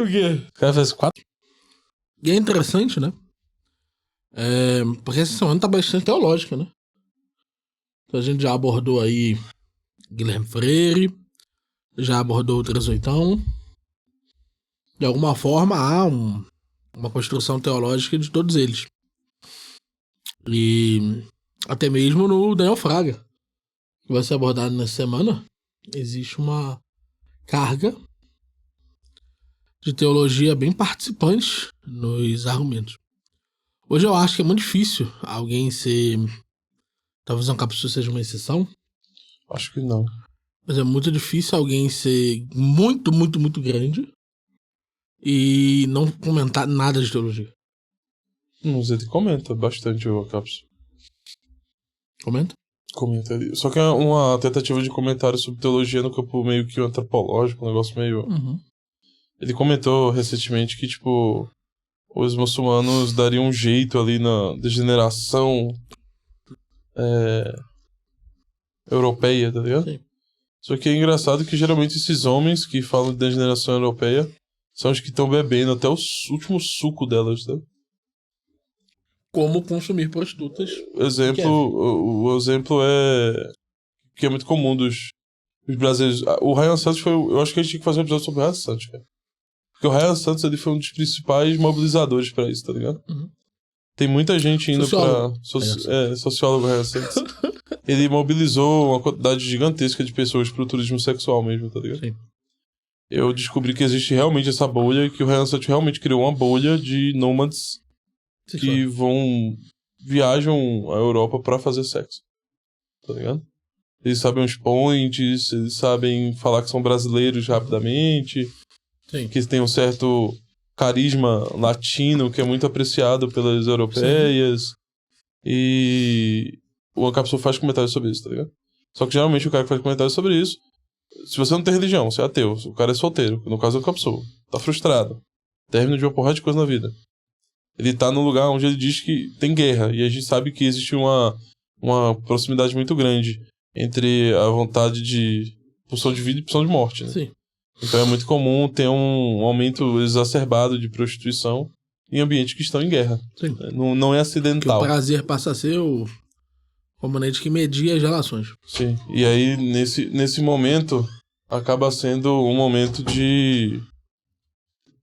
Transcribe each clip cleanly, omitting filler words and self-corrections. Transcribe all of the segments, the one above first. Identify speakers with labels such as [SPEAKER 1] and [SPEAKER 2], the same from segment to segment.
[SPEAKER 1] O quê? O cara fez 4?
[SPEAKER 2] E é interessante, né? Porque essa semana tá bastante teológica, né? Então a gente já abordou aí Guilherme Freire, já abordou o Trezoitão. De alguma forma há uma construção teológica de todos eles. E até mesmo no Daniel Fraga, que vai ser abordado nessa semana, existe uma carga de teologia bem participante nos argumentos. Hoje eu acho que é muito difícil alguém ser... Talvez um Cápsula seja uma exceção.
[SPEAKER 1] Acho que não.
[SPEAKER 2] Mas é muito difícil alguém ser muito, muito, muito grande e não comentar nada de teologia.
[SPEAKER 1] Mas ele comenta bastante o Cápsula.
[SPEAKER 2] Comenta?
[SPEAKER 1] Comenta ali. Só que é uma tentativa de comentário sobre teologia no campo meio que antropológico, um negócio meio...
[SPEAKER 2] Uhum.
[SPEAKER 1] Ele comentou recentemente que, tipo, os muçulmanos dariam um jeito ali na degeneração europeia, tá ligado?
[SPEAKER 2] Sim.
[SPEAKER 1] Só que é engraçado que geralmente esses homens que falam de degeneração europeia são os que estão bebendo até o último suco delas, tá?
[SPEAKER 2] Como consumir prostitutas.
[SPEAKER 1] O exemplo é que é muito comum dos brasileiros. O Ryan Santos foi... Eu acho que a gente tinha que fazer um episódio sobre o Ryan Santos, cara. Porque o Ryan Santos ele foi um dos principais mobilizadores pra isso, tá ligado?
[SPEAKER 2] Uhum.
[SPEAKER 1] Tem muita gente indo
[SPEAKER 2] Sociólogo.
[SPEAKER 1] sociólogo Ryan Santos. Ele mobilizou uma quantidade gigantesca de pessoas pro turismo sexual mesmo, tá ligado?
[SPEAKER 2] Sim.
[SPEAKER 1] Eu descobri que existe realmente essa bolha e que o Ryan Santos realmente criou uma bolha de nômades que viajam à Europa pra fazer sexo. Tá ligado? Eles sabem os points, eles sabem falar que são brasileiros rapidamente.
[SPEAKER 2] Sim.
[SPEAKER 1] Que tem um certo carisma latino que é muito apreciado pelas europeias. Sim. E o Ancapsul faz comentários sobre isso, tá ligado? Só que geralmente o cara que faz comentários sobre isso, se você não tem religião, você é ateu, o cara é solteiro, no caso do Ancapsul, tá frustrado, término de uma porrada de coisa na vida. Ele tá num lugar onde ele diz que tem guerra, e a gente sabe que existe uma proximidade muito grande entre a vontade de pulsão de vida e pulsão de morte, né?
[SPEAKER 2] Sim.
[SPEAKER 1] Então é muito comum ter um aumento exacerbado de prostituição em ambientes que estão em guerra.
[SPEAKER 2] Sim.
[SPEAKER 1] Não é acidental.
[SPEAKER 2] Que o prazer passa a ser o componente que media as relações.
[SPEAKER 1] Sim. E aí, nesse momento, acaba sendo um momento de...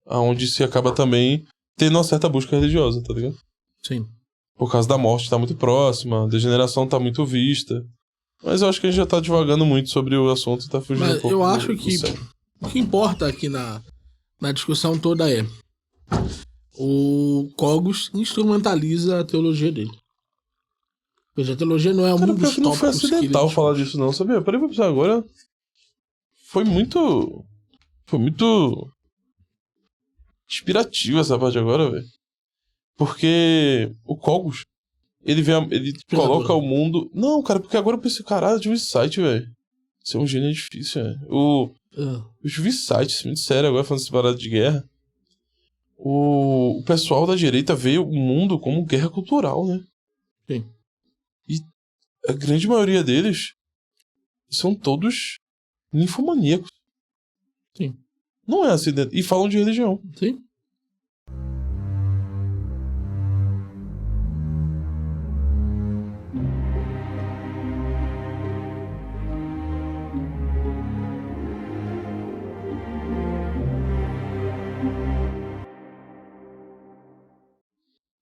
[SPEAKER 1] onde se acaba também tendo uma certa busca religiosa, tá ligado?
[SPEAKER 2] Sim.
[SPEAKER 1] Por causa da morte tá muito próxima, a degeneração tá muito vista. Mas eu acho que a gente já tá divagando muito sobre o assunto e tá fugindo um pouco.
[SPEAKER 2] Eu acho que o que importa aqui na discussão toda é o Cogos instrumentaliza a teologia dele. Pois a teologia não é um dos tópicos
[SPEAKER 1] não foi acidental falar disso não, sabia? Parei pra pensar agora. Foi muito inspirativa essa parte agora, velho. Porque o Cogos, ele coloca o mundo... Não, cara, porque agora eu pensei, caralho, de um insight, velho. Ser um gênio é difícil, velho. Eu tive insight, muito sério agora, falando dessa parada de guerra. O pessoal da direita vê o mundo como guerra cultural, né?
[SPEAKER 2] Sim.
[SPEAKER 1] E a grande maioria deles são todos ninfomaníacos.
[SPEAKER 2] Sim.
[SPEAKER 1] Não é acidente. E falam de religião.
[SPEAKER 2] Sim.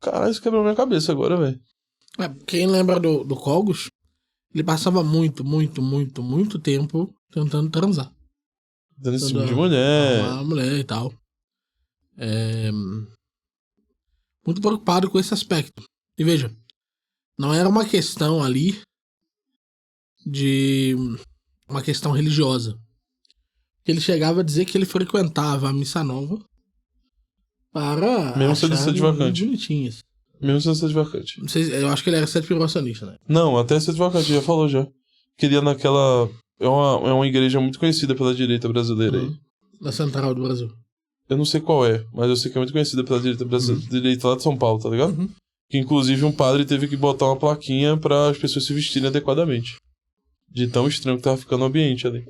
[SPEAKER 1] Caralho, isso quebrou minha cabeça agora, velho.
[SPEAKER 2] Quem lembra do Cogos, ele passava muito tempo tentando transar.
[SPEAKER 1] Dando em cima de mulher.
[SPEAKER 2] Uma mulher e tal. Muito preocupado com esse aspecto. E veja, não era uma questão ali de uma questão religiosa. Ele chegava a dizer que ele frequentava a Missa Nova para
[SPEAKER 1] mesmo sendo sede vacante.
[SPEAKER 2] Bonitinhas.
[SPEAKER 1] Mesmo sendo sede vacante.
[SPEAKER 2] Não sei, eu acho que ele era sede-privacionista, né?
[SPEAKER 1] Não, até sede vacante, já falou já. Queria naquela... É uma igreja muito conhecida pela direita brasileira aí.
[SPEAKER 2] Da Central do Brasil.
[SPEAKER 1] Eu não sei qual é, mas eu sei que é muito conhecida pela direita brasileira, direita lá de São Paulo, tá ligado?
[SPEAKER 2] Uhum.
[SPEAKER 1] Que inclusive um padre teve que botar uma plaquinha para as pessoas se vestirem adequadamente. De tão estranho que tava ficando o ambiente ali.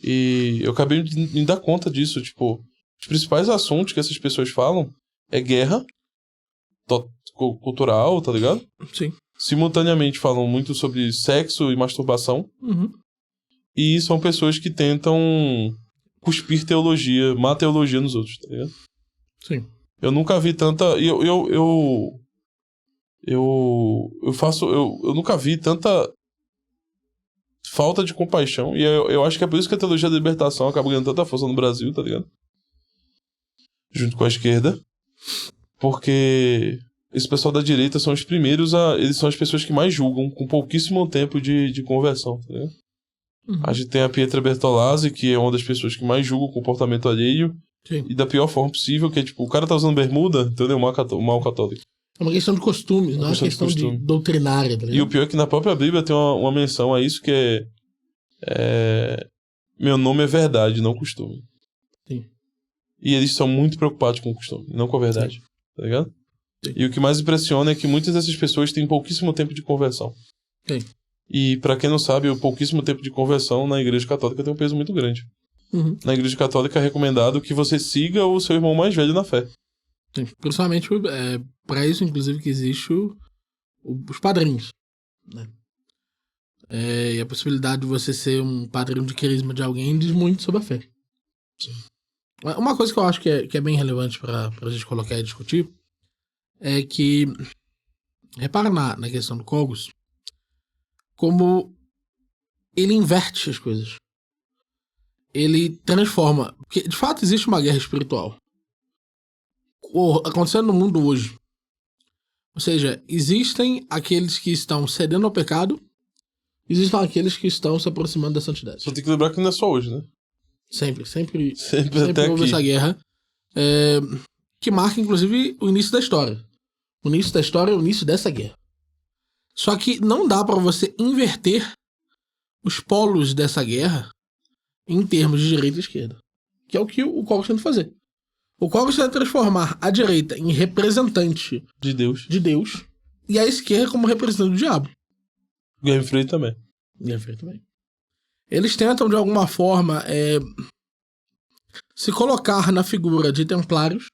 [SPEAKER 1] E eu acabei de me dar conta disso, tipo... os principais assuntos que essas pessoas falam é guerra cultural, tá ligado?
[SPEAKER 2] Sim.
[SPEAKER 1] Simultaneamente falam muito sobre sexo e masturbação. E são pessoas que tentam cuspir teologia, má teologia nos outros, tá ligado?
[SPEAKER 2] Sim.
[SPEAKER 1] Eu nunca vi tanta... Eu nunca vi tanta falta de compaixão. E eu acho que é por isso que a teologia da libertação acaba ganhando tanta força no Brasil, tá ligado? Junto com a esquerda. Porque esse pessoal da direita são os primeiros eles são as pessoas que mais julgam com pouquíssimo tempo de conversão, tá ligado? A gente tem a Pietra Bertolazzi, que é uma das pessoas que mais julga o comportamento alheio.
[SPEAKER 2] Sim.
[SPEAKER 1] E da pior forma possível, que é tipo, o cara tá usando bermuda, entendeu? Mal católico.
[SPEAKER 2] É uma questão de costumes, não é uma questão de doutrinária. Tá ligado?
[SPEAKER 1] E o pior é que na própria Bíblia tem uma menção a isso, que meu nome é verdade, não costume.
[SPEAKER 2] Sim.
[SPEAKER 1] E eles são muito preocupados com o costume, não com a verdade. Sim. Tá ligado?
[SPEAKER 2] Sim.
[SPEAKER 1] E o que mais impressiona é que muitas dessas pessoas têm pouquíssimo tempo de conversão.
[SPEAKER 2] Sim.
[SPEAKER 1] E pra quem não sabe, o pouquíssimo tempo de conversão na Igreja Católica tem um peso muito grande. Na Igreja Católica é recomendado que você siga o seu irmão mais velho na fé.
[SPEAKER 2] Sim. Principalmente para isso, inclusive, que existe os padrinhos. Né? E a possibilidade de você ser um padrinho de crisma de alguém diz muito sobre a fé. Sim. Uma coisa que eu acho que é bem relevante pra gente colocar e discutir é que, repara na questão do Cogos, como ele inverte as coisas. Ele transforma. Porque, de fato, existe uma guerra espiritual acontecendo no mundo hoje. Ou seja, existem aqueles que estão cedendo ao pecado, existem aqueles que estão se aproximando da santidade.
[SPEAKER 1] Só tem que lembrar que não é só hoje, né?
[SPEAKER 2] Sempre
[SPEAKER 1] até
[SPEAKER 2] houve
[SPEAKER 1] aqui.
[SPEAKER 2] essa guerra, que marca, inclusive, o início da história. O início da história é o início dessa guerra. Só que não dá pra você inverter os polos dessa guerra em termos de direita e esquerda. Que é o que o Cogos tenta fazer. O Cogos tenta transformar a direita em representante
[SPEAKER 1] de Deus
[SPEAKER 2] e a esquerda como representante do diabo.
[SPEAKER 1] Guilherme Freire também.
[SPEAKER 2] Eles tentam, de alguma forma, se colocar na figura de templários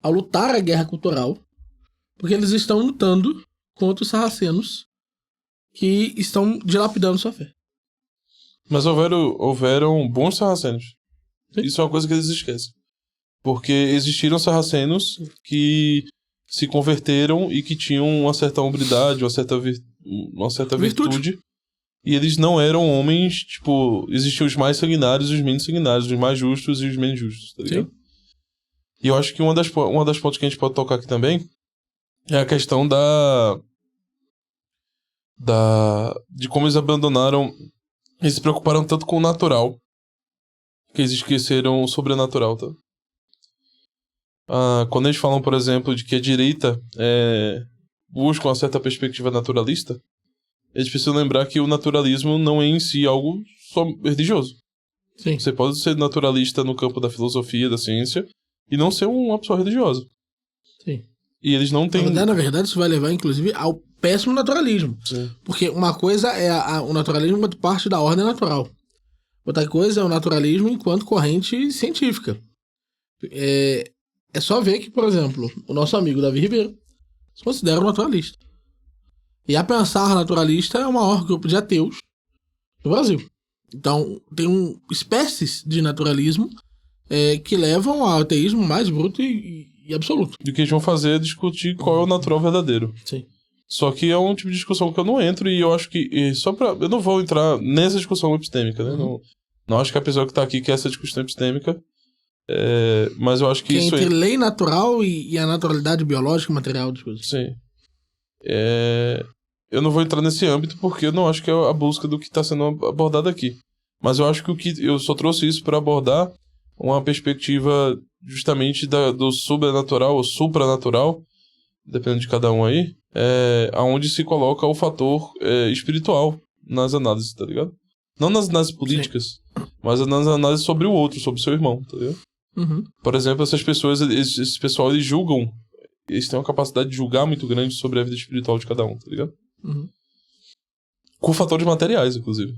[SPEAKER 2] ao lutar a guerra cultural, porque eles estão lutando contra os sarracenos que estão dilapidando sua fé.
[SPEAKER 1] Mas houveram bons sarracenos. Sim. Isso é uma coisa que eles esquecem. Porque existiram sarracenos que se converteram e que tinham uma certa hombridade, uma certa virtude. E eles não eram homens, tipo, existiam os mais sanguinários e os menos sanguinários, os mais justos e os menos justos, tá ligado? Sim. E eu acho que uma das pontos que a gente pode tocar aqui também é a questão de como eles abandonaram, eles se preocuparam tanto com o natural, que eles esqueceram o sobrenatural, tá? Quando eles falam, por exemplo, de que a direita busca uma certa perspectiva naturalista, eles precisam lembrar que o naturalismo não é em si algo só religioso.
[SPEAKER 2] Sim.
[SPEAKER 1] Você pode ser naturalista no campo da filosofia, da ciência, e não ser uma pessoa religiosa.
[SPEAKER 2] Sim.
[SPEAKER 1] E eles não têm...
[SPEAKER 2] Na verdade, isso vai levar, inclusive, ao péssimo naturalismo.
[SPEAKER 1] Sim.
[SPEAKER 2] Porque uma coisa é o naturalismo enquanto parte da ordem natural. Outra coisa é o naturalismo enquanto corrente científica. É só ver que, por exemplo, o nosso amigo Davi Ribeiro se considera um naturalista. E a Pensar Naturalista é o maior grupo de ateus do Brasil. Então, tem espécies de naturalismo que levam ao ateísmo mais bruto e absoluto.
[SPEAKER 1] E o que eles vão fazer é discutir qual é o natural verdadeiro.
[SPEAKER 2] Sim.
[SPEAKER 1] Só que é um tipo de discussão que eu não entro e eu acho que... eu não vou entrar nessa discussão epistêmica, né? Não acho que a pessoa que tá aqui quer essa discussão epistêmica. Mas eu acho que isso
[SPEAKER 2] entre lei natural e a naturalidade biológica e material das coisas.
[SPEAKER 1] Sim. Eu não vou entrar nesse âmbito porque eu não acho que é a busca do que está sendo abordado aqui. Mas eu acho que eu só trouxe isso para abordar uma perspectiva justamente do sobrenatural ou supranatural, dependendo de cada um aí, aonde se coloca o fator espiritual nas análises, tá ligado? Não nas análises políticas, sim, mas nas análises sobre o outro, sobre o seu irmão, tá ligado?
[SPEAKER 2] Uhum.
[SPEAKER 1] Por exemplo, essas pessoas, esse pessoal, eles julgam, eles têm uma capacidade de julgar muito grande sobre a vida espiritual de cada um, tá ligado?
[SPEAKER 2] Uhum.
[SPEAKER 1] Com fatores materiais, inclusive.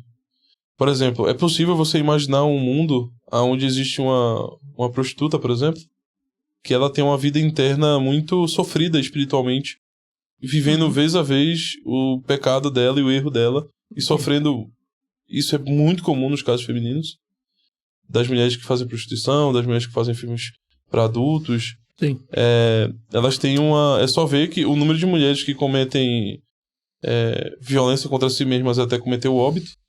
[SPEAKER 1] Por exemplo, é possível você imaginar um mundo onde existe uma prostituta, por exemplo, que ela tem uma vida interna muito sofrida espiritualmente, vivendo vez a vez o pecado dela e o erro dela, e sofrendo... Isso é muito comum nos casos femininos, das mulheres que fazem prostituição, das mulheres que fazem filmes para adultos.
[SPEAKER 2] Sim.
[SPEAKER 1] Elas têm uma... É só ver que o número de mulheres que cometem violência contra si mesmas até cometer o óbito,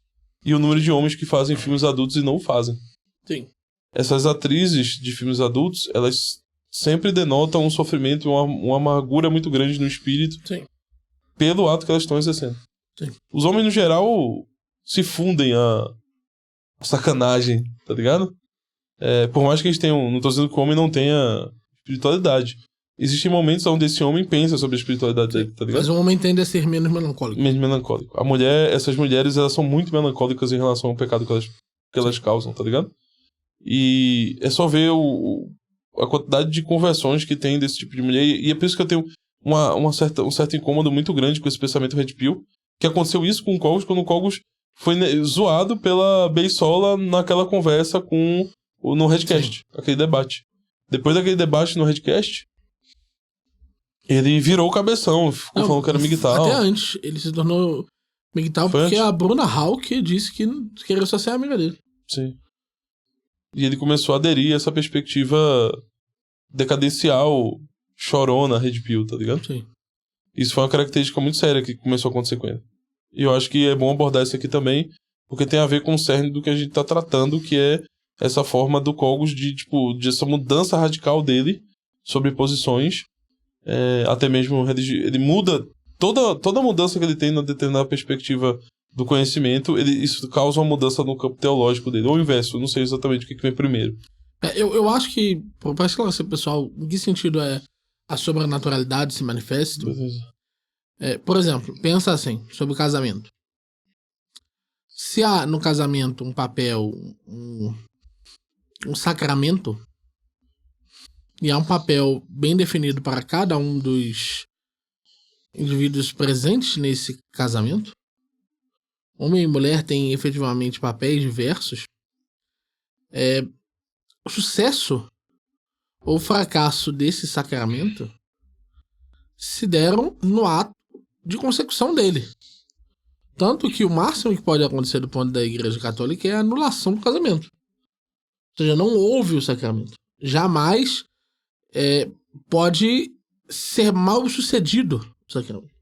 [SPEAKER 1] e o número de homens que fazem filmes adultos e não o fazem.
[SPEAKER 2] Sim.
[SPEAKER 1] Essas atrizes de filmes adultos, elas sempre denotam um sofrimento, uma amargura muito grande no espírito.
[SPEAKER 2] Sim.
[SPEAKER 1] Pelo ato que elas estão exercendo.
[SPEAKER 2] Sim.
[SPEAKER 1] Os homens, no geral, se fundem a sacanagem, tá ligado? Por mais que eles tenham... Não tô dizendo que o homem não tenha espiritualidade. Existem momentos onde esse homem pensa sobre a espiritualidade dele, tá ligado?
[SPEAKER 2] Mas o homem tende a ser menos melancólico.
[SPEAKER 1] Menos melancólico. Essas mulheres, elas são muito melancólicas em relação ao pecado que elas causam, tá ligado? E é só ver a quantidade de conversões que tem desse tipo de mulher. E é por isso que eu tenho um certo incômodo muito grande com esse pensamento Red Pill. Que aconteceu isso com o Cogos, quando o Cogos foi zoado pela Beisola naquela conversa no Redcast. Aquele debate. Depois daquele debate no Redcast, ele virou o cabeção, ficou falando que era migtal.
[SPEAKER 2] Até antes, ele se tornou migtal porque a Bruna Hawk disse que queria só ser amiga dele.
[SPEAKER 1] Sim. E ele começou a aderir a essa perspectiva decadencial, chorona, Red Pill, tá ligado?
[SPEAKER 2] Sim.
[SPEAKER 1] Isso foi uma característica muito séria que começou a acontecer com ele. E eu acho que é bom abordar isso aqui também, porque tem a ver com o cerne do que a gente tá tratando, que é essa forma do Cogos de essa mudança radical dele sobre posições. Até mesmo ele muda toda a mudança que ele tem na determinada perspectiva do conhecimento, isso causa uma mudança no campo teológico dele, ou o inverso, eu não sei exatamente o que vem primeiro.
[SPEAKER 2] Eu acho que, para esclarecer, pessoal, em que sentido a sobrenaturalidade se manifesta? Por exemplo, pensa assim, sobre o casamento. Se há no casamento um papel, um sacramento, e há um papel bem definido para cada um dos indivíduos presentes nesse casamento, homem e mulher têm efetivamente papéis diversos, o sucesso ou fracasso desse sacramento se deram no ato de consecução dele. Tanto que o máximo que pode acontecer do ponto da Igreja Católica é a anulação do casamento. Ou seja, não houve o sacramento. Jamais pode ser mal sucedido o sacramento.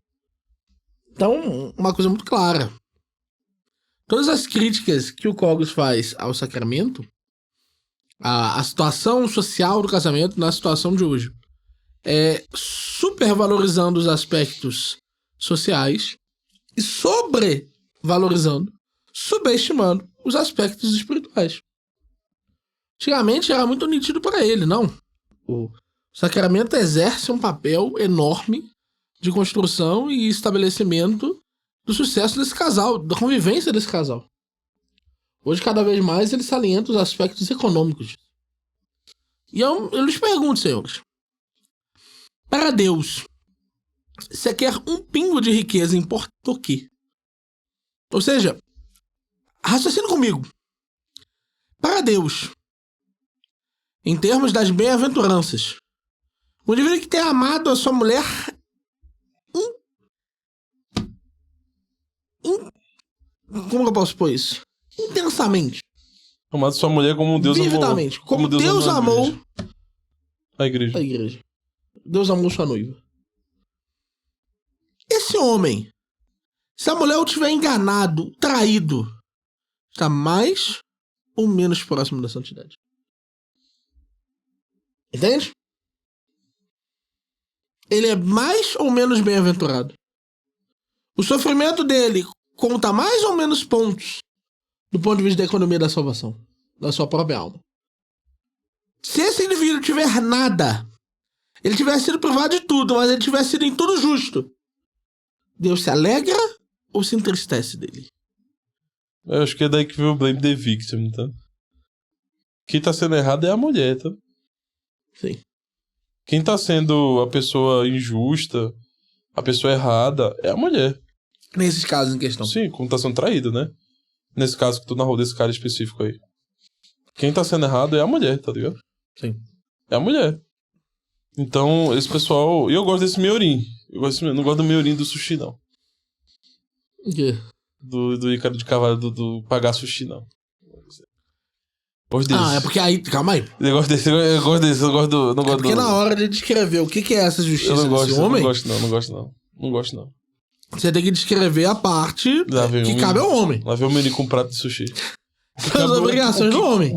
[SPEAKER 2] Então, uma coisa muito clara. Todas as críticas que o Cogos faz ao sacramento, a situação social do casamento na situação de hoje, supervalorizando os aspectos sociais e sobrevalorizando, subestimando os aspectos espirituais. Antigamente era muito nítido para ele, não. O sacramento exerce um papel enorme de construção e estabelecimento do sucesso desse casal, da convivência desse casal. Hoje, cada vez mais, ele salienta os aspectos econômicos. E eu lhes pergunto, senhores, para Deus, você quer um pingo de riqueza importa o quê? Ou seja, raciocina comigo. Para Deus, em termos das bem-aventuranças, o indivíduo que tem amado a sua mulher como eu posso pôr isso? Intensamente.
[SPEAKER 1] Amado sua mulher como Deus
[SPEAKER 2] vividamente,
[SPEAKER 1] amou.
[SPEAKER 2] como Deus amou
[SPEAKER 1] a igreja.
[SPEAKER 2] Deus amou sua noiva. Esse homem, se a mulher o tiver enganado, traído, está mais ou menos próximo da santidade. Entende? Ele é mais ou menos bem-aventurado. O sofrimento dele conta mais ou menos pontos do ponto de vista da economia da salvação, da sua própria alma. Se esse indivíduo tiver nada, ele tiver sido privado de tudo, mas ele tiver sido em tudo justo, Deus se alegra ou se entristece dele?
[SPEAKER 1] Eu acho que é daí que veio o blame the victim, tá? Quem tá sendo errado é a mulher, tá?
[SPEAKER 2] Sim.
[SPEAKER 1] Quem tá sendo a pessoa injusta, a pessoa errada, é a mulher.
[SPEAKER 2] Nesses casos em questão.
[SPEAKER 1] Sim, como tá sendo traído, né? Nesse caso que tu narrou desse cara específico aí. Quem tá sendo errado é a mulher, tá ligado?
[SPEAKER 2] Sim.
[SPEAKER 1] É a mulher. Então, esse pessoal... E eu gosto desse Miorin. Não gosto do Miorin do sushi, não.
[SPEAKER 2] O quê?
[SPEAKER 1] Do Ícaro de Cavalo, do pagar sushi, não. Gosto desse.
[SPEAKER 2] É porque aí... Calma aí.
[SPEAKER 1] Eu gosto desse, eu gosto do... Não gosto
[SPEAKER 2] porque na hora de descrever o que é essa justiça desse homem...
[SPEAKER 1] Não gosto não.
[SPEAKER 2] Você tem que descrever a parte que cabe ao homem.
[SPEAKER 1] Lá vem o menino com um prato de sushi.
[SPEAKER 2] As obrigações do homem.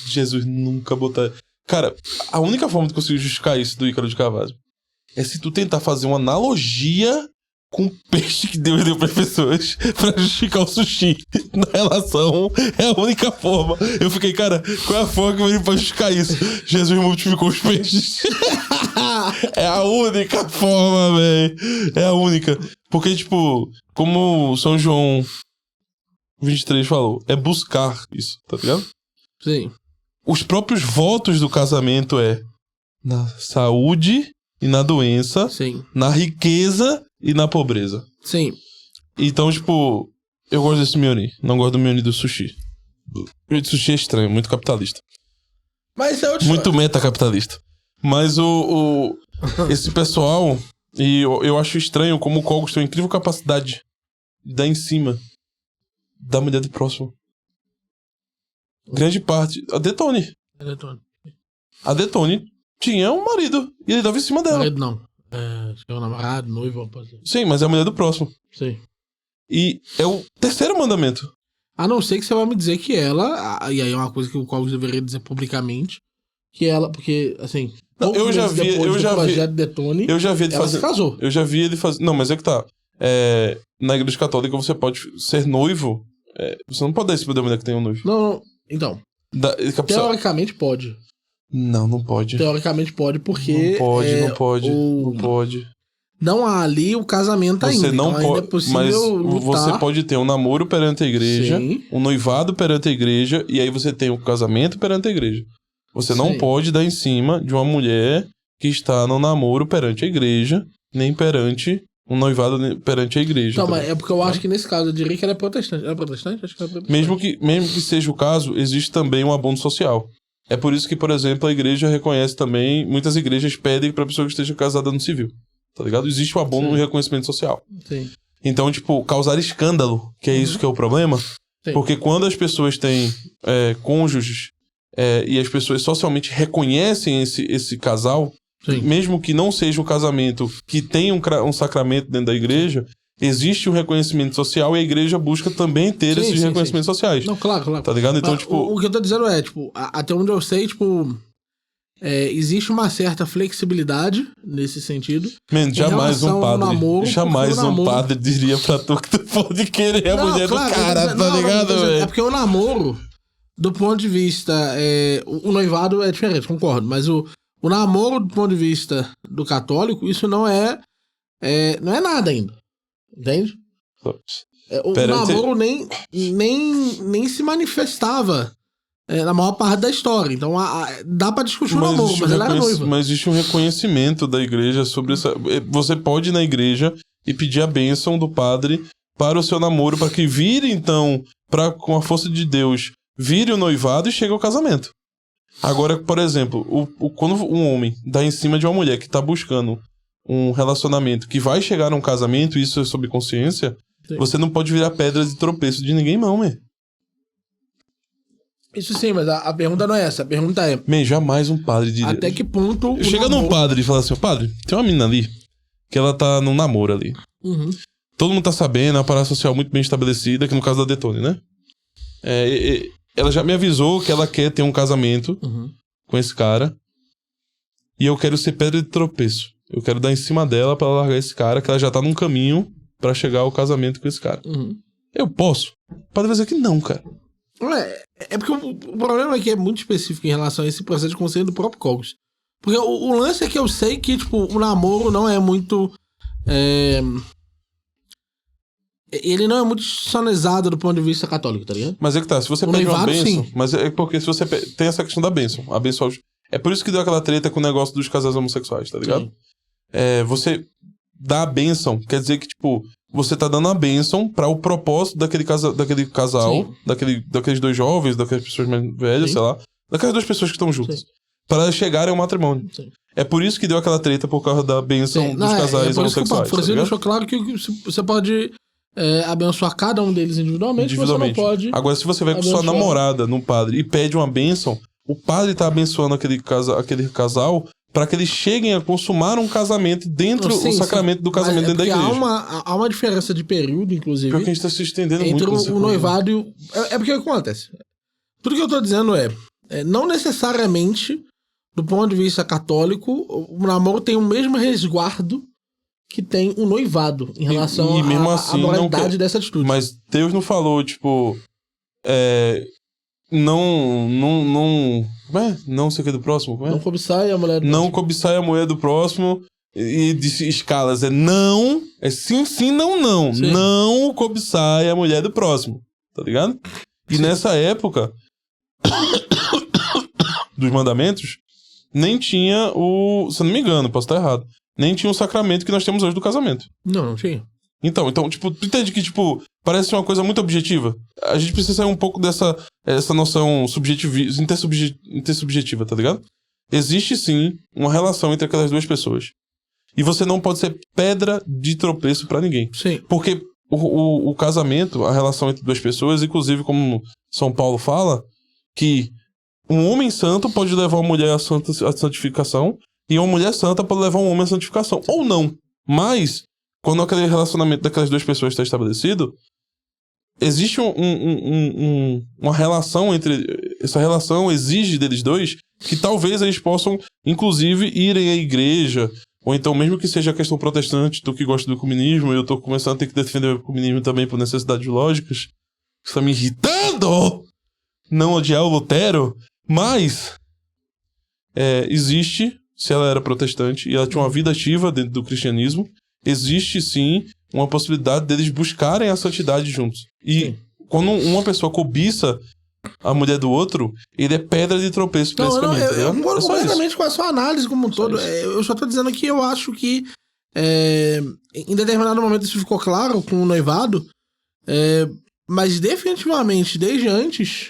[SPEAKER 1] Jesus nunca botar... Cara, a única forma de conseguir justificar isso do Ícaro de Carvalho é se tu tentar fazer uma analogia com o peixe que Deus deu para as pessoas pra justificar o sushi na relação. É a única forma. Eu fiquei, cara, qual é a forma que ele pode justificar isso? Jesus multiplicou os peixes. É a única forma, velho. É a única. Porque, tipo, como São João 23 falou, é buscar isso, tá ligado?
[SPEAKER 2] Sim.
[SPEAKER 1] Os próprios votos do casamento é na saúde e na doença,
[SPEAKER 2] sim,
[SPEAKER 1] na riqueza e na pobreza.
[SPEAKER 2] Sim.
[SPEAKER 1] Então, tipo, eu gosto desse Mionin. Não gosto do Mionin do sushi. O de sushi é estranho, muito capitalista.
[SPEAKER 2] Mas é
[SPEAKER 1] muito metacapitalista. Mas esse pessoal, e eu acho estranho como o Kogos tem uma incrível capacidade de dar em cima da mulher do próximo. Grande parte. A Detone. A Detone tinha um marido e ele dava em cima dela.
[SPEAKER 2] Marido não. É um namorado, noivo.
[SPEAKER 1] Sim, mas é a mulher do próximo.
[SPEAKER 2] Sim.
[SPEAKER 1] E é o terceiro mandamento.
[SPEAKER 2] A não ser que você vai me dizer que ela... E aí é uma coisa que o Kogos deveria dizer publicamente. Que ela... Porque, assim...
[SPEAKER 1] Não, eu já vi
[SPEAKER 2] Detone,
[SPEAKER 1] ele
[SPEAKER 2] ela
[SPEAKER 1] fazer...
[SPEAKER 2] se casou.
[SPEAKER 1] Eu já vi ele fazer... Não, mas é que tá. Na igreja católica você pode ser noivo. Você não pode dar em cima da mulher que tem um noivo.
[SPEAKER 2] Não. Então, teoricamente pode.
[SPEAKER 1] Não pode.
[SPEAKER 2] Teoricamente pode, porque...
[SPEAKER 1] Não pode.
[SPEAKER 2] Não há ali o casamento ainda.
[SPEAKER 1] Você não
[SPEAKER 2] então
[SPEAKER 1] pode,
[SPEAKER 2] ainda é possível
[SPEAKER 1] mas
[SPEAKER 2] lutar.
[SPEAKER 1] Você pode ter um namoro perante a igreja,
[SPEAKER 2] Sim.
[SPEAKER 1] um noivado perante a igreja, e aí você tem o casamento perante a igreja. Você
[SPEAKER 2] Sim.
[SPEAKER 1] não pode dar em cima de uma mulher que está no namoro perante a igreja, nem perante um noivado perante a igreja.
[SPEAKER 2] Não, mas é porque eu acho que nesse caso eu diria que ela é protestante. Ela é protestante? Acho que ela é protestante.
[SPEAKER 1] Mesmo que seja o caso, existe também um abono social. É por isso que, por exemplo, a igreja reconhece também... Muitas igrejas pedem pra pessoa que esteja casada no civil. Tá ligado? Existe o abono e reconhecimento social.
[SPEAKER 2] Sim.
[SPEAKER 1] Então, tipo, causar escândalo, que é isso que é o problema.
[SPEAKER 2] Sim.
[SPEAKER 1] Porque quando as pessoas têm cônjuges e as pessoas socialmente reconhecem esse casal,
[SPEAKER 2] Sim.
[SPEAKER 1] mesmo que não seja um casamento que tenha um sacramento dentro da igreja, existe um reconhecimento social e a igreja busca também ter esses reconhecimentos sociais.
[SPEAKER 2] Não, claro.
[SPEAKER 1] Tá ligado? Então,
[SPEAKER 2] mas,
[SPEAKER 1] tipo...
[SPEAKER 2] O que eu tô dizendo é, tipo, até onde eu sei, tipo... existe uma certa flexibilidade nesse sentido.
[SPEAKER 1] Man, jamais um padre diria pra tu que tu pode querer a mulher do cara, tá ligado, velho?
[SPEAKER 2] É porque o namoro, do ponto de vista... o noivado é diferente, concordo. Mas o namoro, do ponto de vista do católico, isso não é nada ainda. Entende? O namoro nem se manifestava na maior parte da história. Então dá pra discutir o namoro, mas ela era noiva.
[SPEAKER 1] Mas existe um reconhecimento da igreja sobre essa... Você pode ir na igreja e pedir a bênção do padre para o seu namoro, para que vire, então, com a força de Deus, vire o noivado e chegue ao casamento. Agora, por exemplo, quando um homem dá em cima de uma mulher que tá buscando um relacionamento que vai chegar a um casamento, isso é sob consciência, sim, você não pode virar pedra de tropeço de ninguém, não, man.
[SPEAKER 2] Isso sim, mas a pergunta não é essa. A pergunta é...
[SPEAKER 1] Man, jamais um padre diria...
[SPEAKER 2] Até que ponto...
[SPEAKER 1] Chega num padre e fala assim, padre, tem uma menina ali que ela tá num namoro ali.
[SPEAKER 2] Uhum.
[SPEAKER 1] Todo mundo tá sabendo, é uma parada social muito bem estabelecida, que no caso da Detone, né? Ela já me avisou que ela quer ter um casamento com esse cara e eu quero ser pedra de tropeço. Eu quero dar em cima dela pra ela largar esse cara, que ela já tá num caminho pra chegar ao casamento com esse cara. Eu posso? O padre vai dizer que não, cara.
[SPEAKER 2] É porque o problema é que é muito específico em relação a esse processo de consciência do próprio Kogos. Porque o lance é que eu sei que, tipo, o namoro não é muito... Ele não é muito institucionalizado do ponto de vista católico, tá ligado?
[SPEAKER 1] Mas é que tá, se você pede uma bênção... Mas é porque se você tem essa questão da bênção. A bênção... É por isso que deu aquela treta com o negócio dos casais homossexuais, tá ligado?
[SPEAKER 2] Sim.
[SPEAKER 1] Você dá a bênção, quer dizer que, tipo, você tá dando a bênção para o propósito daquele casal, daqueles dois jovens, daquelas pessoas mais velhas, sei lá, daquelas duas pessoas que estão juntas, para chegarem ao matrimônio. Sim. É por isso que deu aquela treta por causa da bênção dos casais homossexuais.
[SPEAKER 2] Por isso deixou claro que você pode abençoar cada um deles individualmente. Você não pode.
[SPEAKER 1] Agora, se você vai com sua namorada no padre e pede uma bênção, o padre tá abençoando aquele casal para que eles cheguem a consumar um casamento dentro do sacramento do casamento dentro da igreja.
[SPEAKER 2] Há uma diferença de período, inclusive.
[SPEAKER 1] Porque a gente tá se estendendo
[SPEAKER 2] entre
[SPEAKER 1] muito.
[SPEAKER 2] o noivado e o... porque o que acontece? Tudo que eu tô dizendo não necessariamente, do ponto de vista católico, o namoro tem o mesmo resguardo que tem o noivado em relação à moralidade dessa atitude.
[SPEAKER 1] Mas Deus não falou, tipo... Não sei o que do próximo.
[SPEAKER 2] Não cobiçai a mulher do próximo.
[SPEAKER 1] Não cobiçai a mulher do próximo. E disse escalas. Não. É sim, sim, não, não. Sim. Não cobiçai a mulher do próximo. Tá ligado? E nessa época dos mandamentos, nem tinha se eu não me engano, posso estar errado, nem tinha o sacramento que nós temos hoje do casamento.
[SPEAKER 2] Não tinha.
[SPEAKER 1] Então, tipo, tu entende que, tipo, parece uma coisa muito objetiva? A gente precisa sair um pouco dessa noção intersubjetiva, tá ligado? Existe, sim, uma relação entre aquelas duas pessoas. E você não pode ser pedra de tropeço pra ninguém.
[SPEAKER 2] Sim.
[SPEAKER 1] Porque o casamento, a relação entre duas pessoas, inclusive, como São Paulo fala, que um homem santo pode levar uma mulher à santificação e uma mulher santa pode levar um homem à santificação. Ou não. Mas... quando aquele relacionamento daquelas duas pessoas está estabelecido, existe uma relação essa relação exige deles dois que talvez eles possam, inclusive, irem à igreja, ou então, mesmo que seja a questão protestante, tu que gosta do comunismo, eu tô começando a ter que defender o comunismo também por necessidades lógicas, isso tá me irritando! Não odiar o Lutero, mas existe, se ela era protestante e ela tinha uma vida ativa dentro do cristianismo, existe sim uma possibilidade deles buscarem a santidade juntos. E quando uma pessoa cobiça a mulher do outro, ele é pedra de tropeço pra esse caminho.
[SPEAKER 2] Eu concordo completamente com a sua análise como um todo. Eu só tô dizendo que eu acho que em determinado momento isso ficou claro com o noivado, mas definitivamente, desde antes,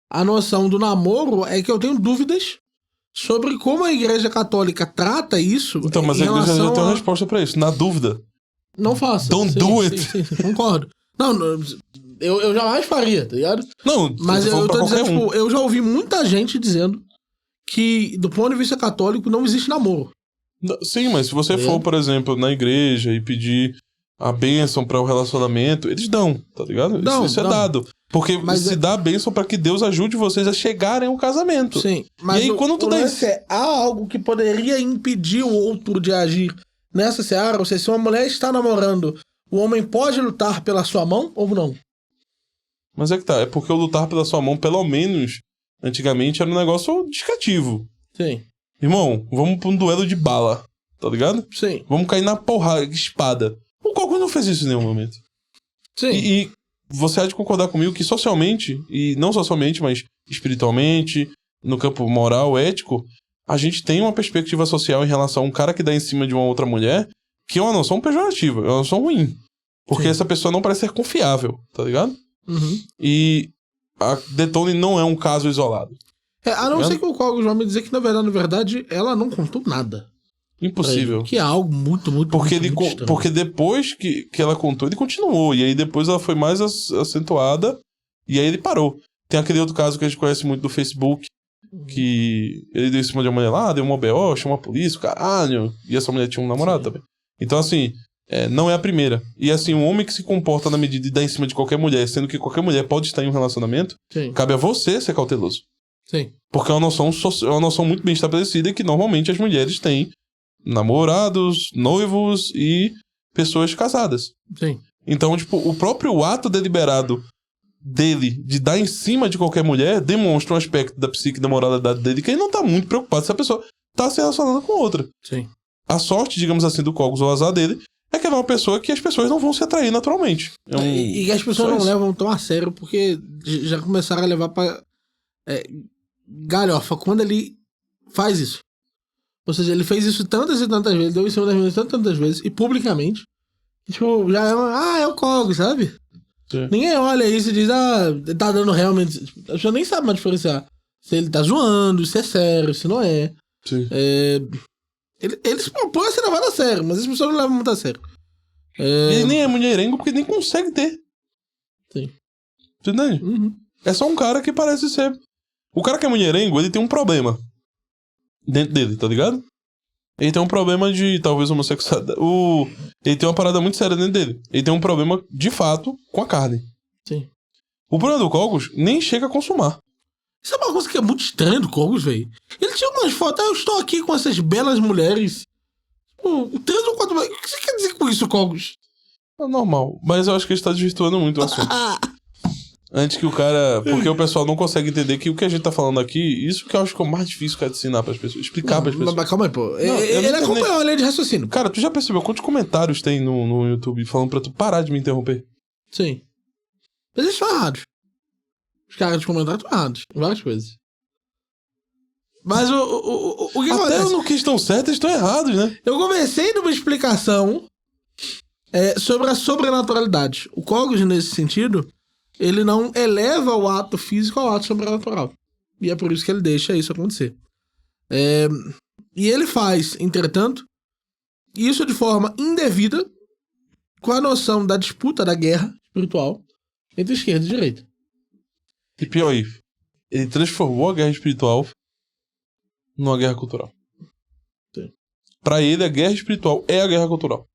[SPEAKER 2] a noção do namoro é que eu tenho dúvidas sobre como a Igreja Católica trata isso.
[SPEAKER 1] Então, mas a Igreja já tem uma resposta pra isso. Na dúvida,
[SPEAKER 2] não faça.
[SPEAKER 1] Don't do it.
[SPEAKER 2] Sim, concordo. Não, eu jamais faria, tá ligado?
[SPEAKER 1] Não,
[SPEAKER 2] mas eu tô dizendo, tipo, eu já ouvi muita gente dizendo que, do ponto de vista católico, não existe namoro.
[SPEAKER 1] Sim, mas se você for, por exemplo, na igreja e pedir a bênção para o relacionamento, eles dão, tá ligado? Isso é dado. Porque se dá a bênção para que Deus ajude vocês a chegarem ao casamento.
[SPEAKER 2] Sim, mas
[SPEAKER 1] e aí, quando tu dá isso...
[SPEAKER 2] há algo que poderia impedir o outro de agir nessa seara? Ou seja, se uma mulher está namorando, o homem pode lutar pela sua mão ou não?
[SPEAKER 1] Mas é que tá, é porque o lutar pela sua mão, pelo menos, antigamente, era um negócio indicativo.
[SPEAKER 2] Sim.
[SPEAKER 1] Irmão, vamos pra um duelo de bala, tá ligado?
[SPEAKER 2] Sim.
[SPEAKER 1] Vamos cair na porrada, espada. O Coco não fez isso em nenhum momento.
[SPEAKER 2] Sim.
[SPEAKER 1] E você há de concordar comigo que socialmente, e não socialmente, mas espiritualmente, no campo moral, ético, a gente tem uma perspectiva social em relação a um cara que dá em cima de uma outra mulher que é uma noção pejorativa, é uma noção ruim. Porque essa pessoa não parece ser confiável, tá ligado?
[SPEAKER 2] Uhum.
[SPEAKER 1] E a Detone não é um caso isolado.
[SPEAKER 2] A não ser que o Cogos vai me dizer que, na verdade, ela não contou nada.
[SPEAKER 1] Impossível.
[SPEAKER 2] Que é algo muito estranho.
[SPEAKER 1] Porque depois que ela contou, ele continuou. E aí depois ela foi mais acentuada. E aí ele parou. Tem aquele outro caso que a gente conhece muito do Facebook. Que ele deu em cima de uma mulher lá, deu uma BO, chamou a polícia, caralho. E essa mulher tinha um namorado também. Então assim, não é a primeira. E assim, um homem que se comporta na medida de dar em cima de qualquer mulher, sendo que qualquer mulher pode estar em um relacionamento, cabe a você ser cauteloso.
[SPEAKER 2] Sim.
[SPEAKER 1] Porque é uma noção muito bem estabelecida e que normalmente as mulheres têm namorados, noivos e pessoas casadas.
[SPEAKER 2] Sim.
[SPEAKER 1] Então, tipo, o próprio ato deliberado dele de dar em cima de qualquer mulher demonstra um aspecto da psique da moralidade dele que ele não tá muito preocupado se a pessoa tá se relacionando com outra.
[SPEAKER 2] Sim.
[SPEAKER 1] A sorte, digamos assim, do Cogos ou o azar dele é que ela é uma pessoa que as pessoas não vão se atrair naturalmente.
[SPEAKER 2] E as pessoas não levam tão a sério porque já começaram a levar pra galhofa quando ele faz isso. Ou seja, ele fez isso tantas e tantas vezes, deu em cima das mulheres tantas vezes, e publicamente, Tipo, já é o Cogos, sabe?
[SPEAKER 1] Sim.
[SPEAKER 2] Ninguém olha isso e diz, tá dando realmente... A pessoa nem sabe mais diferenciar se ele tá zoando, se é sério, se não é.
[SPEAKER 1] Sim.
[SPEAKER 2] Eles propõem a ser levado a sério, mas as pessoas não levam muito a sério.
[SPEAKER 1] E ele nem é mulherengo porque nem consegue ter.
[SPEAKER 2] Sim.
[SPEAKER 1] Tu entende?
[SPEAKER 2] Uhum.
[SPEAKER 1] É só um cara que parece ser... O cara que é mulherengo, ele tem um problema dentro dele, tá ligado? Ele tem um problema de, talvez, homossexualidade. Ele tem uma parada muito séria dentro dele. Ele tem um problema, de fato, com a carne.
[SPEAKER 2] Sim.
[SPEAKER 1] O problema do Cogos nem chega a consumar.
[SPEAKER 2] Isso é uma coisa que é muito estranha do Cogos, velho. Ele tinha umas fotos, eu estou aqui com essas belas mulheres. 3 ou 4... O que você quer dizer com isso, Cogos?
[SPEAKER 1] É normal. Mas eu acho que ele está desvirtuando muito o assunto. Antes que o cara... Porque o pessoal não consegue entender que o que a gente tá falando aqui... Isso que eu acho que é o mais difícil, cara, de ensinar pras pessoas. Explicar pras pessoas.
[SPEAKER 2] Mas calma aí, pô.
[SPEAKER 1] Não,
[SPEAKER 2] ele acompanhou a linha de raciocínio.
[SPEAKER 1] Cara, tu já percebeu quantos comentários tem no YouTube falando pra tu parar de me interromper?
[SPEAKER 2] Sim. Mas eles estão errados. Os caras de comentário estão errados. Em várias coisas. Mas o que
[SPEAKER 1] Até
[SPEAKER 2] acontece?
[SPEAKER 1] no que estão certos, eles estão errados, né?
[SPEAKER 2] Eu comecei numa explicação sobre a sobrenaturalidade. O Cogos, nesse sentido, ele não eleva o ato físico ao ato sobrenatural. E é por isso que ele deixa isso acontecer. E ele faz, entretanto, isso de forma indevida com a noção da disputa, da guerra espiritual entre esquerda e direita.
[SPEAKER 1] E pior aí, ele transformou a guerra espiritual numa guerra cultural.
[SPEAKER 2] Sim.
[SPEAKER 1] Pra ele, a guerra espiritual é a guerra cultural.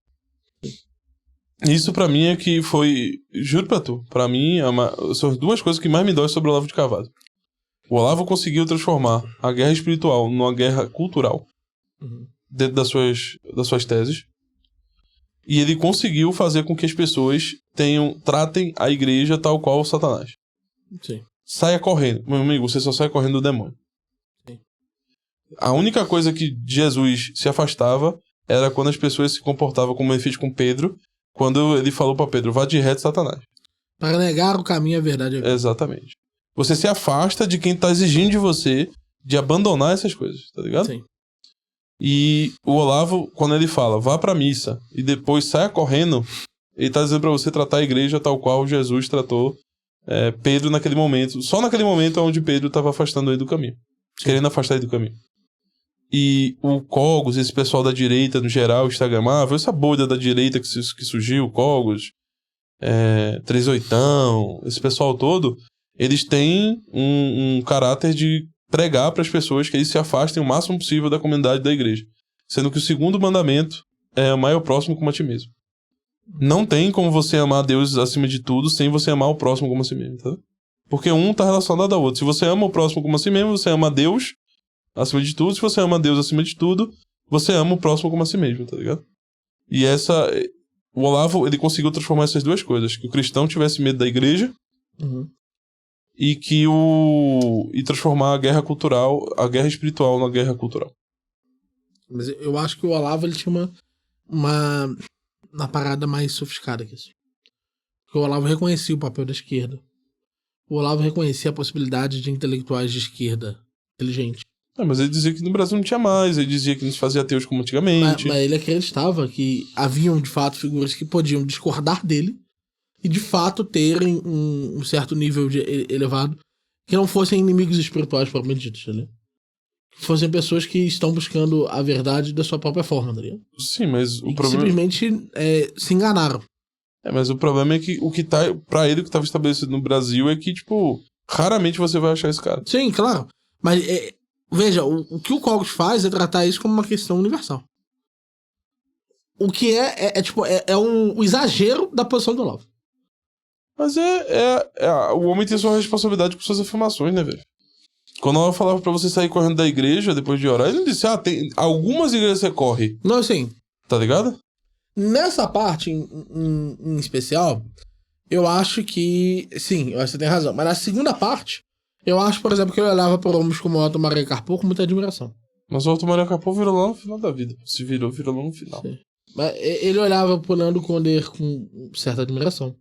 [SPEAKER 1] Isso pra mim é que foi... Juro pra tu, pra mim são as duas coisas que mais me dói sobre o Olavo de Carvalho. O Olavo conseguiu transformar a guerra espiritual numa guerra cultural dentro das suas teses. E ele conseguiu fazer com que as pessoas tratem a igreja tal qual o Satanás.
[SPEAKER 2] Sim.
[SPEAKER 1] Saia correndo. Meu amigo, você só sai correndo do demônio.
[SPEAKER 2] Sim.
[SPEAKER 1] A única coisa que Jesus se afastava era quando as pessoas se comportavam como ele fez com Pedro, quando ele falou pra Pedro, vá de reto, Satanás.
[SPEAKER 2] Para negar o caminho, a verdade.
[SPEAKER 1] Exatamente. Você se afasta de quem tá exigindo de você de abandonar essas coisas, tá ligado?
[SPEAKER 2] Sim.
[SPEAKER 1] E o Olavo, quando ele fala, vá pra missa e depois saia correndo, ele tá dizendo pra você tratar a igreja tal qual Jesus tratou Pedro naquele momento. Só naquele momento onde Pedro tava afastando ele do caminho. Querendo afastar ele do caminho. E o Cogos, esse pessoal da direita no geral, instagramável, essa bolha da direita que surgiu, Cogos, 38, esse pessoal todo, eles têm um caráter de pregar para as pessoas que eles se afastem o máximo possível da comunidade da igreja. Sendo que o segundo mandamento é amar o próximo como a ti mesmo. Não tem como você amar Deus acima de tudo sem você amar o próximo como a si mesmo, tá? Porque um tá relacionado ao outro. Se você ama o próximo como a si mesmo, você ama Deus acima de tudo. Se você ama Deus acima de tudo, você ama o próximo como a si mesmo, tá ligado? E o Olavo, ele conseguiu transformar essas duas coisas. Que o cristão tivesse medo da igreja e e transformar a guerra cultural, a guerra espiritual na guerra cultural.
[SPEAKER 2] Mas eu acho que o Olavo, ele tinha uma parada mais sofisticada que isso. Porque o Olavo reconhecia o papel da esquerda. O Olavo reconhecia a possibilidade de intelectuais de esquerda inteligente.
[SPEAKER 1] Mas ele dizia que no Brasil não tinha mais, ele dizia que não se fazia ateus como antigamente.
[SPEAKER 2] Mas ele acreditava que haviam, de fato, figuras que podiam discordar dele e, de fato, terem um certo nível elevado, que não fossem inimigos espirituais, propriamente dito, entendeu? Que fossem pessoas que estão buscando a verdade da sua própria forma, tá ligado?
[SPEAKER 1] Sim, mas o problema...
[SPEAKER 2] simplesmente se enganaram.
[SPEAKER 1] Mas o problema é que o que tá... Pra ele, o que estava estabelecido no Brasil é que, tipo, raramente você vai achar esse cara.
[SPEAKER 2] Sim, claro. Mas, veja, o que o Cogos faz é tratar isso como uma questão universal. O que é um exagero da posição do Olavo.
[SPEAKER 1] Mas o homem tem sua responsabilidade com suas afirmações, né, velho? Quando ela falava pra você sair correndo da igreja depois de orar, ele não disse, tem algumas igrejas você corre.
[SPEAKER 2] Não, assim...
[SPEAKER 1] Tá ligado?
[SPEAKER 2] Nessa parte, em especial, eu acho que... Sim, eu acho que você tem razão. Mas na segunda parte, eu acho, por exemplo, que ele olhava por homens como o Otto Maria Carpo com muita admiração.
[SPEAKER 1] Mas o Otto Maria Carpo virou lá no final da vida. Se virou lá no final.
[SPEAKER 2] Sim. Mas ele olhava pro Nando Conder com certa admiração.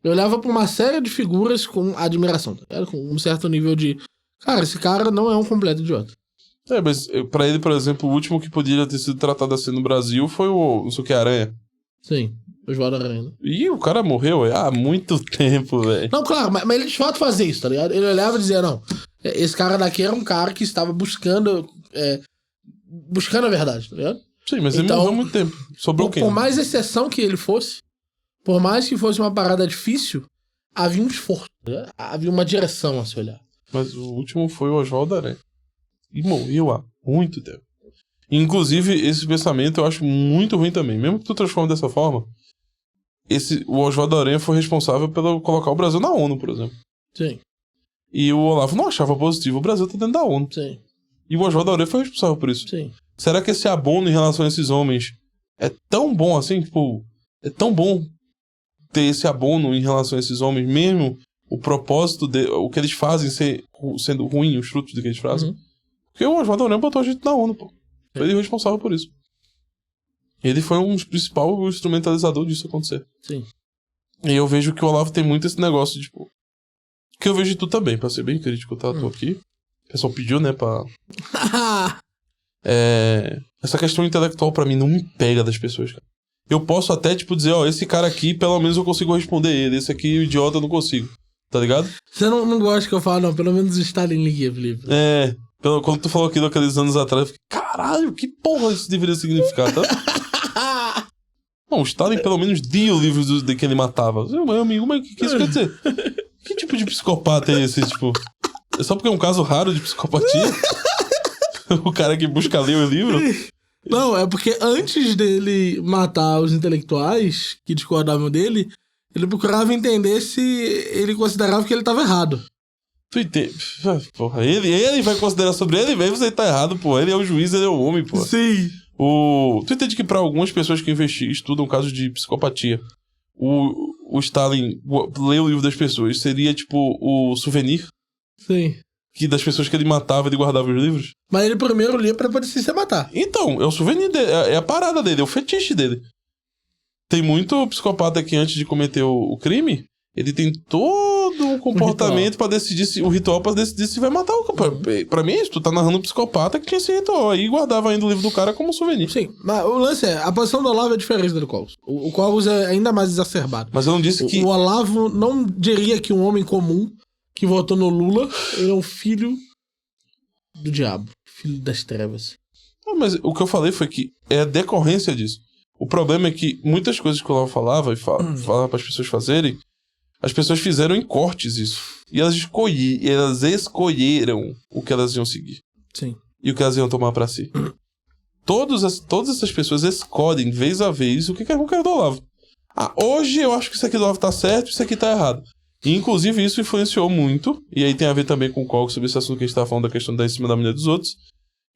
[SPEAKER 2] Eu olhava pra uma série de figuras com admiração. Com um certo nível de... Cara, esse cara não é um completo idiota.
[SPEAKER 1] Mas pra ele, por exemplo, o último que podia ter sido tratado assim no Brasil foi o não sei o que, Aranha.
[SPEAKER 2] Sim. Oswaldo Aranha.
[SPEAKER 1] E o cara morreu há muito tempo, velho.
[SPEAKER 2] Não, claro, mas ele de fato fazia isso, tá ligado? Ele olhava e dizia, não, esse cara daqui era um cara que estava buscando a verdade, tá ligado?
[SPEAKER 1] Sim, mas ele
[SPEAKER 2] Então,
[SPEAKER 1] morreu há muito tempo. Sobrou quem?
[SPEAKER 2] Por mais exceção que ele fosse, por mais que fosse uma parada difícil, havia um esforço, tá ligado? Havia uma direção a se olhar.
[SPEAKER 1] Mas o último foi o Oswaldo Aranha. E morreu há muito tempo. Inclusive, esse pensamento eu acho muito ruim também. Mesmo que tu transforme dessa forma, o Oswaldo Aranha foi responsável pelo colocar o Brasil na ONU, por exemplo.
[SPEAKER 2] Sim.
[SPEAKER 1] E o Olavo não achava positivo o Brasil tá dentro da ONU.
[SPEAKER 2] Sim.
[SPEAKER 1] E o Oswaldo Aranha foi responsável por isso.
[SPEAKER 2] Sim.
[SPEAKER 1] Será que esse abono em relação a esses homens é tão bom assim? Tipo, é tão bom ter esse abono em relação a esses homens, mesmo o propósito, o que eles fazem sendo ruim, os frutos do que eles fazem?
[SPEAKER 2] Uhum.
[SPEAKER 1] Porque o Oswaldo Aranha botou a gente na ONU, pô. Ele é responsável por isso. Ele foi um dos principais instrumentalizadores disso acontecer.
[SPEAKER 2] Sim.
[SPEAKER 1] E eu vejo que o Olavo tem muito esse negócio, tipo... Que eu vejo de tu também, pra ser bem crítico, tá? Tô aqui. O pessoal pediu, né, pra... Essa questão intelectual pra mim não me pega das pessoas, cara. Eu posso até, tipo, dizer, ó, esse cara aqui, pelo menos eu consigo responder ele. Esse aqui, o idiota, eu não consigo. Tá ligado?
[SPEAKER 2] Você não gosta que eu falo, não. Pelo menos o Stalin liga, Felipe.
[SPEAKER 1] Quando tu falou aquilo aqueles anos atrás, eu fiquei, caralho, que porra isso deveria significar, tá? Bom, o Stalin pelo menos lia o livro de que ele matava. Meu amigo, mas o que isso quer dizer? Que tipo de psicopata é esse, tipo? É só porque é um caso raro de psicopatia? O cara que busca ler o livro?
[SPEAKER 2] Não, é porque antes dele matar os intelectuais que discordavam dele, ele procurava entender se ele considerava que ele estava errado.
[SPEAKER 1] Tu entende? Porra, ele vai considerar sobre ele mesmo você tá errado, pô. Ele é o juiz, ele é o homem, pô.
[SPEAKER 2] Sim.
[SPEAKER 1] Tu entende que pra algumas pessoas que estudam casos de psicopatia, o Stalin ler o livro das pessoas seria tipo o souvenir?
[SPEAKER 2] Sim.
[SPEAKER 1] Que das pessoas que ele matava, ele guardava os livros?
[SPEAKER 2] Mas ele primeiro lia pra poder se matar.
[SPEAKER 1] Então, é o souvenir dele, é a parada dele, é o fetiche dele. Tem muito psicopata que antes de cometer o crime, ele tem todo o comportamento pra decidir o ritual pra decidir se vai matar o cara. Pra mim é isso, tu tá narrando um psicopata que tinha esse ritual aí e guardava ainda o livro do cara como souvenir.
[SPEAKER 2] Sim, mas o lance a posição do Olavo é diferente da do Cogos. O Cogos é ainda mais exacerbado.
[SPEAKER 1] Mas eu não disse que...
[SPEAKER 2] O Olavo não diria que um homem comum que votou no Lula, ele é um filho do diabo, filho das trevas.
[SPEAKER 1] Mas o que eu falei foi que é a decorrência disso. O problema é que muitas coisas que o Olavo falava e falava para as pessoas fazerem, as pessoas fizeram em cortes isso. E elas escolheram o que elas iam seguir.
[SPEAKER 2] Sim.
[SPEAKER 1] E o que elas iam tomar para si. Todas essas pessoas escolhem, vez a vez, o que é o cara do Olavo. Hoje eu acho que isso aqui do Olavo tá certo, isso aqui tá errado. E, inclusive, isso influenciou muito, e aí tem a ver também com o Cogos sobre esse assunto que a gente tava falando da questão da em cima da mulher dos outros,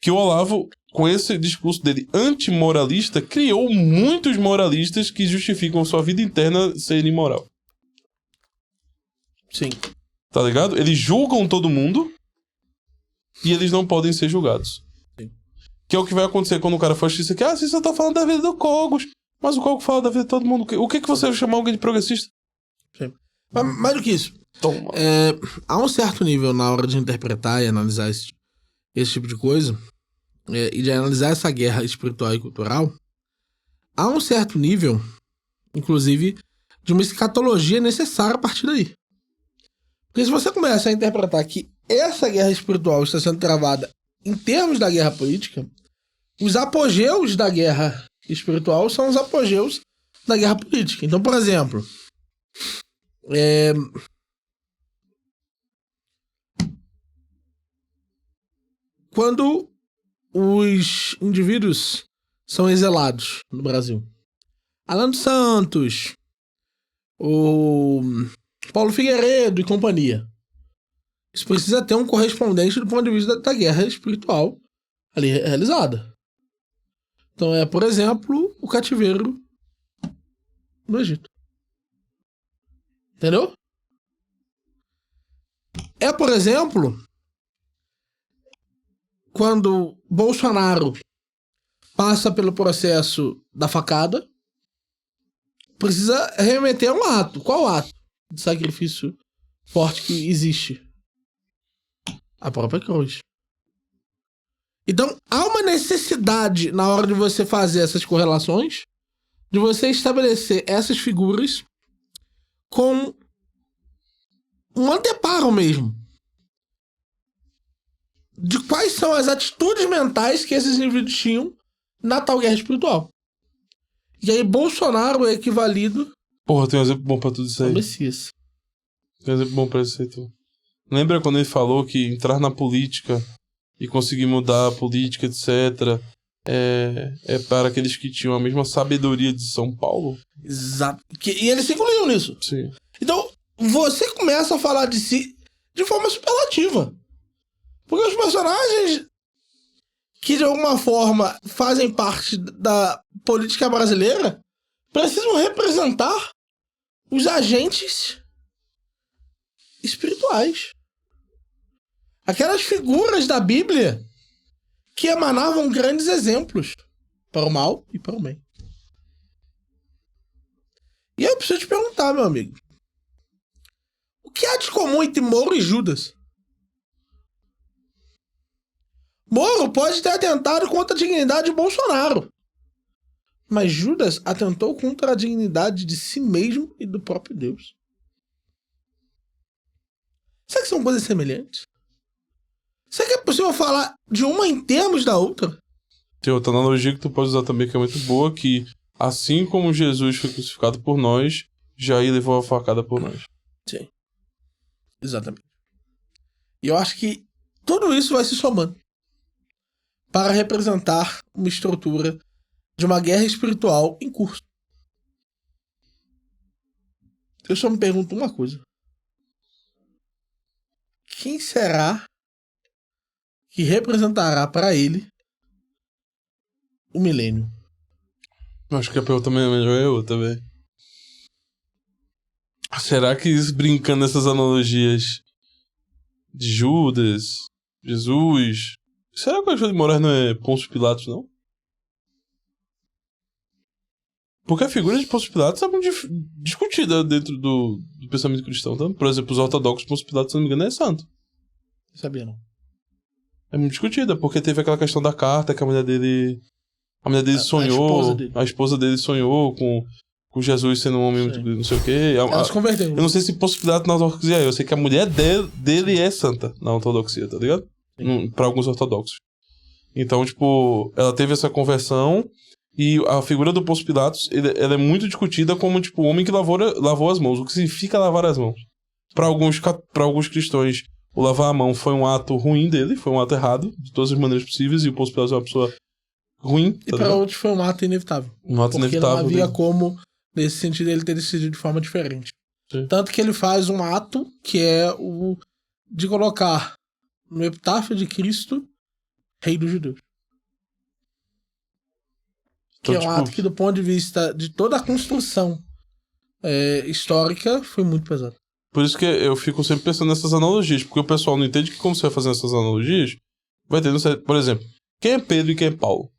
[SPEAKER 1] que o Olavo, com esse discurso dele antimoralista, criou muitos moralistas que justificam sua vida interna ser imoral.
[SPEAKER 2] Sim.
[SPEAKER 1] Tá ligado? Eles julgam todo mundo e eles não podem ser julgados.
[SPEAKER 2] Sim.
[SPEAKER 1] Que é o que vai acontecer quando o cara for justiça, que você só tá falando da vida do Cogos, mas o Cogos fala da vida de todo mundo. O que você vai chamar alguém de progressista?
[SPEAKER 2] Sim. Mas mais do que isso, há um certo nível na hora de interpretar e analisar esse tipo de coisa, e de analisar essa guerra espiritual e cultural, há um certo nível, inclusive, de uma escatologia necessária a partir daí. Porque se você começa a interpretar que essa guerra espiritual está sendo travada em termos da guerra política, os apogeus da guerra espiritual são os apogeus da guerra política. Então, por exemplo... Quando os indivíduos são exelados no Brasil, Alan dos Santos, o Paulo Figueiredo e companhia, isso precisa ter um correspondente do ponto de vista da guerra espiritual ali realizada. Então por exemplo, o cativeiro no Egito. Entendeu? Por exemplo, quando Bolsonaro passa pelo processo da facada, precisa remeter a um ato. Qual ato de sacrifício forte que existe? A própria cruz. Então, há uma necessidade na hora de você fazer essas correlações de você estabelecer essas figuras com um anteparo mesmo. De quais são as atitudes mentais que esses indivíduos tinham na tal guerra espiritual. E aí Bolsonaro é equivalido
[SPEAKER 1] Porra, tem um exemplo bom pra tudo isso aí.
[SPEAKER 2] ao Messias.
[SPEAKER 1] Tem um exemplo bom pra isso aí, tu. Lembra quando ele falou que entrar na política e conseguir mudar a política, etc., é para aqueles que tinham a mesma sabedoria de São Paulo?
[SPEAKER 2] Exato. E ele se incluiu nisso.
[SPEAKER 1] Sim.
[SPEAKER 2] Então, você começa a falar de si de forma superlativa. Porque os personagens que, de alguma forma, fazem parte da política brasileira precisam representar os agentes espirituais. Aquelas figuras da Bíblia que emanavam grandes exemplos para o mal e para o bem. E eu preciso te perguntar, meu amigo. O que há de comum entre Moro e Judas? Moro pode ter atentado contra a dignidade de Bolsonaro. Mas Judas atentou contra a dignidade de si mesmo e do próprio Deus. Será que são coisas semelhantes? Será que é possível falar de uma em termos da outra?
[SPEAKER 1] Tem outra analogia que tu pode usar também que é muito boa, que assim como Jesus foi crucificado por nós, Jair levou a facada por nós.
[SPEAKER 2] Sim. Exatamente. E eu acho que tudo isso vai se somando para representar uma estrutura de uma guerra espiritual em curso. Eu só me pergunto uma coisa. Quem será que representará para ele o milênio?
[SPEAKER 1] Acho que a pergunta também é melhor eu também. Será que brincando nessas analogias de Judas, Jesus... Será que o Alexandre de Moraes não é Pôncio Pilatos, não? Porque a figura de Pôncio Pilatos é muito discutida dentro do pensamento cristão, tá? Por exemplo, os ortodoxos, Pôncio Pilatos, se não me engano, é santo.
[SPEAKER 2] Não sabia, não.
[SPEAKER 1] É muito discutida, porque teve aquela questão da carta que a mulher dele sonhou... A esposa dele sonhou com Jesus sendo um homem muito... não sei o quê.
[SPEAKER 2] Ela se converteu.
[SPEAKER 1] Eu não sei se Pôncio Pilatos na ortodoxia é. Eu sei que a mulher dele é santa na ortodoxia, tá ligado? Pra alguns ortodoxos. Então, tipo, ela teve essa conversão e a figura do Pôncio Pilatos, ela é muito discutida como, tipo, o homem que lavou as mãos. O que significa lavar as mãos? Pra alguns cristãos, o lavar a mão foi um ato ruim dele, foi um ato errado, de todas as maneiras possíveis, e o Pôncio Pilatos é uma pessoa ruim. Tá
[SPEAKER 2] e pra outros foi um ato inevitável.
[SPEAKER 1] Um ato inevitável.
[SPEAKER 2] Porque não havia como, nesse sentido, ele ter decidido de forma diferente.
[SPEAKER 1] Sim. Tanto
[SPEAKER 2] que ele faz um ato que é o de colocar no epitáfio de Cristo, Rei dos Judeus. Que é um ato que, do ponto de vista de toda a construção histórica, foi muito pesado.
[SPEAKER 1] Por isso que eu fico sempre pensando nessas analogias, porque o pessoal não entende que como você vai fazer essas analogias, vai ter, por exemplo, quem é Pedro e quem é Paulo?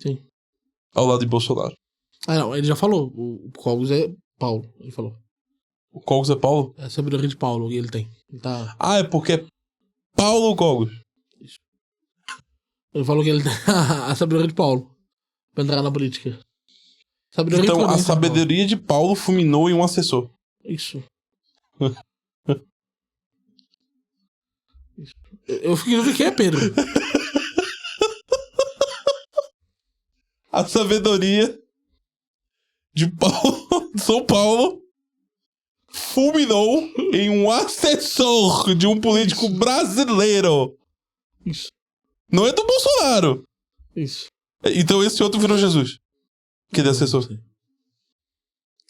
[SPEAKER 2] Sim.
[SPEAKER 1] Ao lado de Bolsonaro.
[SPEAKER 2] Ah, não, ele já falou. O Cogos é Paulo, ele falou.
[SPEAKER 1] O Cogos é Paulo?
[SPEAKER 2] É a sabedoria de Paulo que ele tem. Ele tá...
[SPEAKER 1] Ah, é porque é Paulo Cogos.
[SPEAKER 2] Isso. Ele falou que ele tem a sabedoria de Paulo pra entrar na política.
[SPEAKER 1] Então, a sabedoria de Paulo fulminou em um assessor.
[SPEAKER 2] Isso. Eu fiquei dúvida quem é Pedro.
[SPEAKER 1] A sabedoria de Paulo, de São Paulo, fulminou em um assessor de um político brasileiro.
[SPEAKER 2] Isso.
[SPEAKER 1] Não é do Bolsonaro.
[SPEAKER 2] Isso.
[SPEAKER 1] Então esse outro virou Jesus. Que ele é assessor.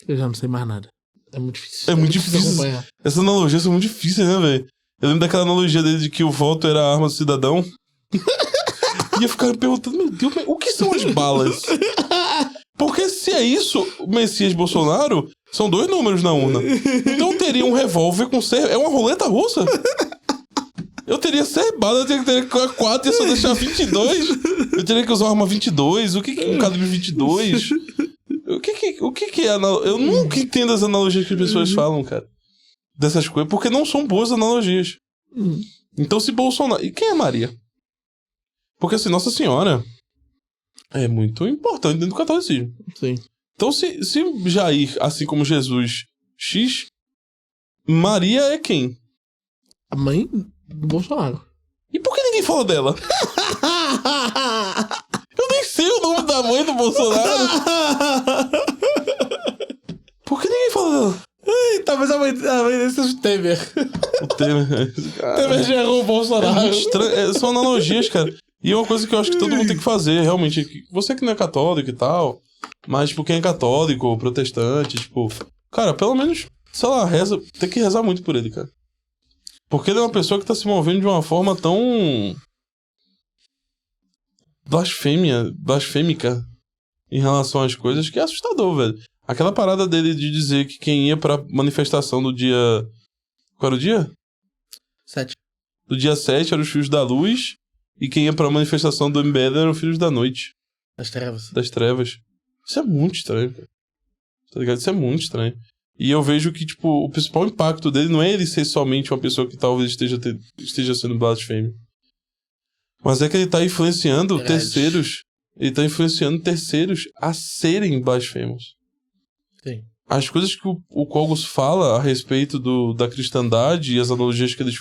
[SPEAKER 2] Eu já não sei mais nada. É muito difícil.
[SPEAKER 1] É muito difícil.
[SPEAKER 2] Acompanhar.
[SPEAKER 1] Essas analogias são muito difíceis, né, velho? Eu lembro daquela analogia dele de que o voto era a arma do cidadão. E eu ficava me perguntando, meu Deus, o que são as balas? Porque se é isso, o Messias Bolsonaro são 2 números na urna. Então eu teria um revólver com 6... É uma roleta russa? Eu teria 6 balas, eu teria que ter 4 e só deixar 22. Eu teria que usar uma arma 22. O que é um calibre 22? O que é analogia? Eu nunca entendo as analogias que as pessoas falam, cara. Dessas coisas, porque não são boas analogias. Então se Bolsonaro... E quem é Maria? Porque assim, Nossa Senhora... é muito importante dentro do catolicismo.
[SPEAKER 2] Sim.
[SPEAKER 1] Então, se Jair, assim como Jesus, X, Maria é quem?
[SPEAKER 2] A mãe do Bolsonaro.
[SPEAKER 1] E por que ninguém fala dela? Eu nem sei o nome da mãe do Bolsonaro. Por que ninguém fala dela?
[SPEAKER 2] Talvez a mãe dele seja o Temer.
[SPEAKER 1] O Temer.
[SPEAKER 2] Temer gerou o Bolsonaro.
[SPEAKER 1] muito estranho. São analogias, cara. E é uma coisa que eu acho que todo mundo tem que fazer, realmente. Você que não é católico e tal, mas, tipo, quem é católico ou protestante, tipo... Cara, pelo menos, sei lá, tem que rezar muito por ele, cara. Porque ele é uma pessoa que tá se movendo de uma forma tão... blasfêmica em relação às coisas, que é assustador, velho. Aquela parada dele de dizer que quem ia pra manifestação do dia... Qual era o dia?
[SPEAKER 2] 7.
[SPEAKER 1] Do dia 7 eram os Filhos da Luz, e quem ia pra manifestação do MBL eram os Filhos da Noite. Das trevas. Isso é muito estranho, cara. Tá ligado? Isso é muito estranho. E eu vejo que, tipo, o principal impacto dele não é ele ser somente uma pessoa que talvez esteja sendo blasfêmio. Mas é que ele tá influenciando terceiros. Ele tá influenciando terceiros a serem blasfemos.
[SPEAKER 2] Sim.
[SPEAKER 1] As coisas que o Kogos fala a respeito da cristandade e as analogias que ele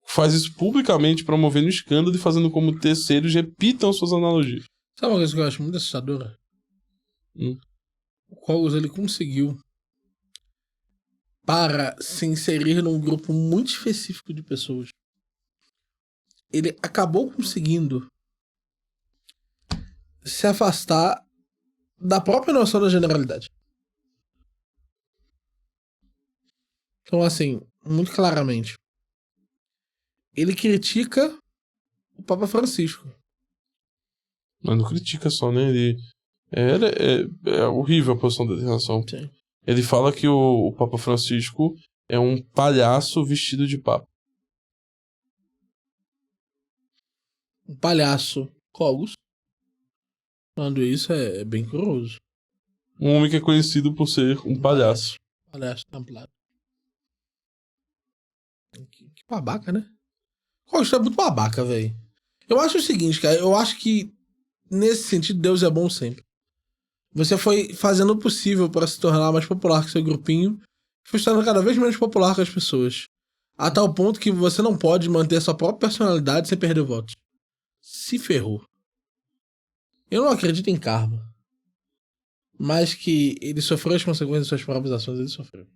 [SPEAKER 1] faz isso publicamente, promovendo escândalo e fazendo como terceiros repitam suas analogias.
[SPEAKER 2] Sabe uma coisa que eu acho muito assustadora? O Kogos, ele conseguiu, para se inserir num grupo muito específico de pessoas, ele acabou conseguindo se afastar da própria noção da generalidade. Então, assim, muito claramente, ele critica o Papa Francisco.
[SPEAKER 1] Mas não critica só, né? É horrível a posição dele em relação.
[SPEAKER 2] Sim.
[SPEAKER 1] Ele fala que o Papa Francisco é um palhaço vestido de papa.
[SPEAKER 2] Um palhaço Kogos. Falando isso é bem curioso.
[SPEAKER 1] Um homem que é conhecido por ser um palhaço.
[SPEAKER 2] Palhaço templado. Que babaca, né? Kogos é muito babaca, velho. Eu acho o seguinte, cara. Eu acho que, nesse sentido, Deus é bom sempre. Você foi fazendo o possível para se tornar mais popular que seu grupinho, foi estando cada vez menos popular com as pessoas. A tal ponto que você não pode manter sua própria personalidade sem perder votos. Se ferrou. Eu não acredito em karma. Mas que ele sofreu as consequências das suas próprias ações, ele sofreu.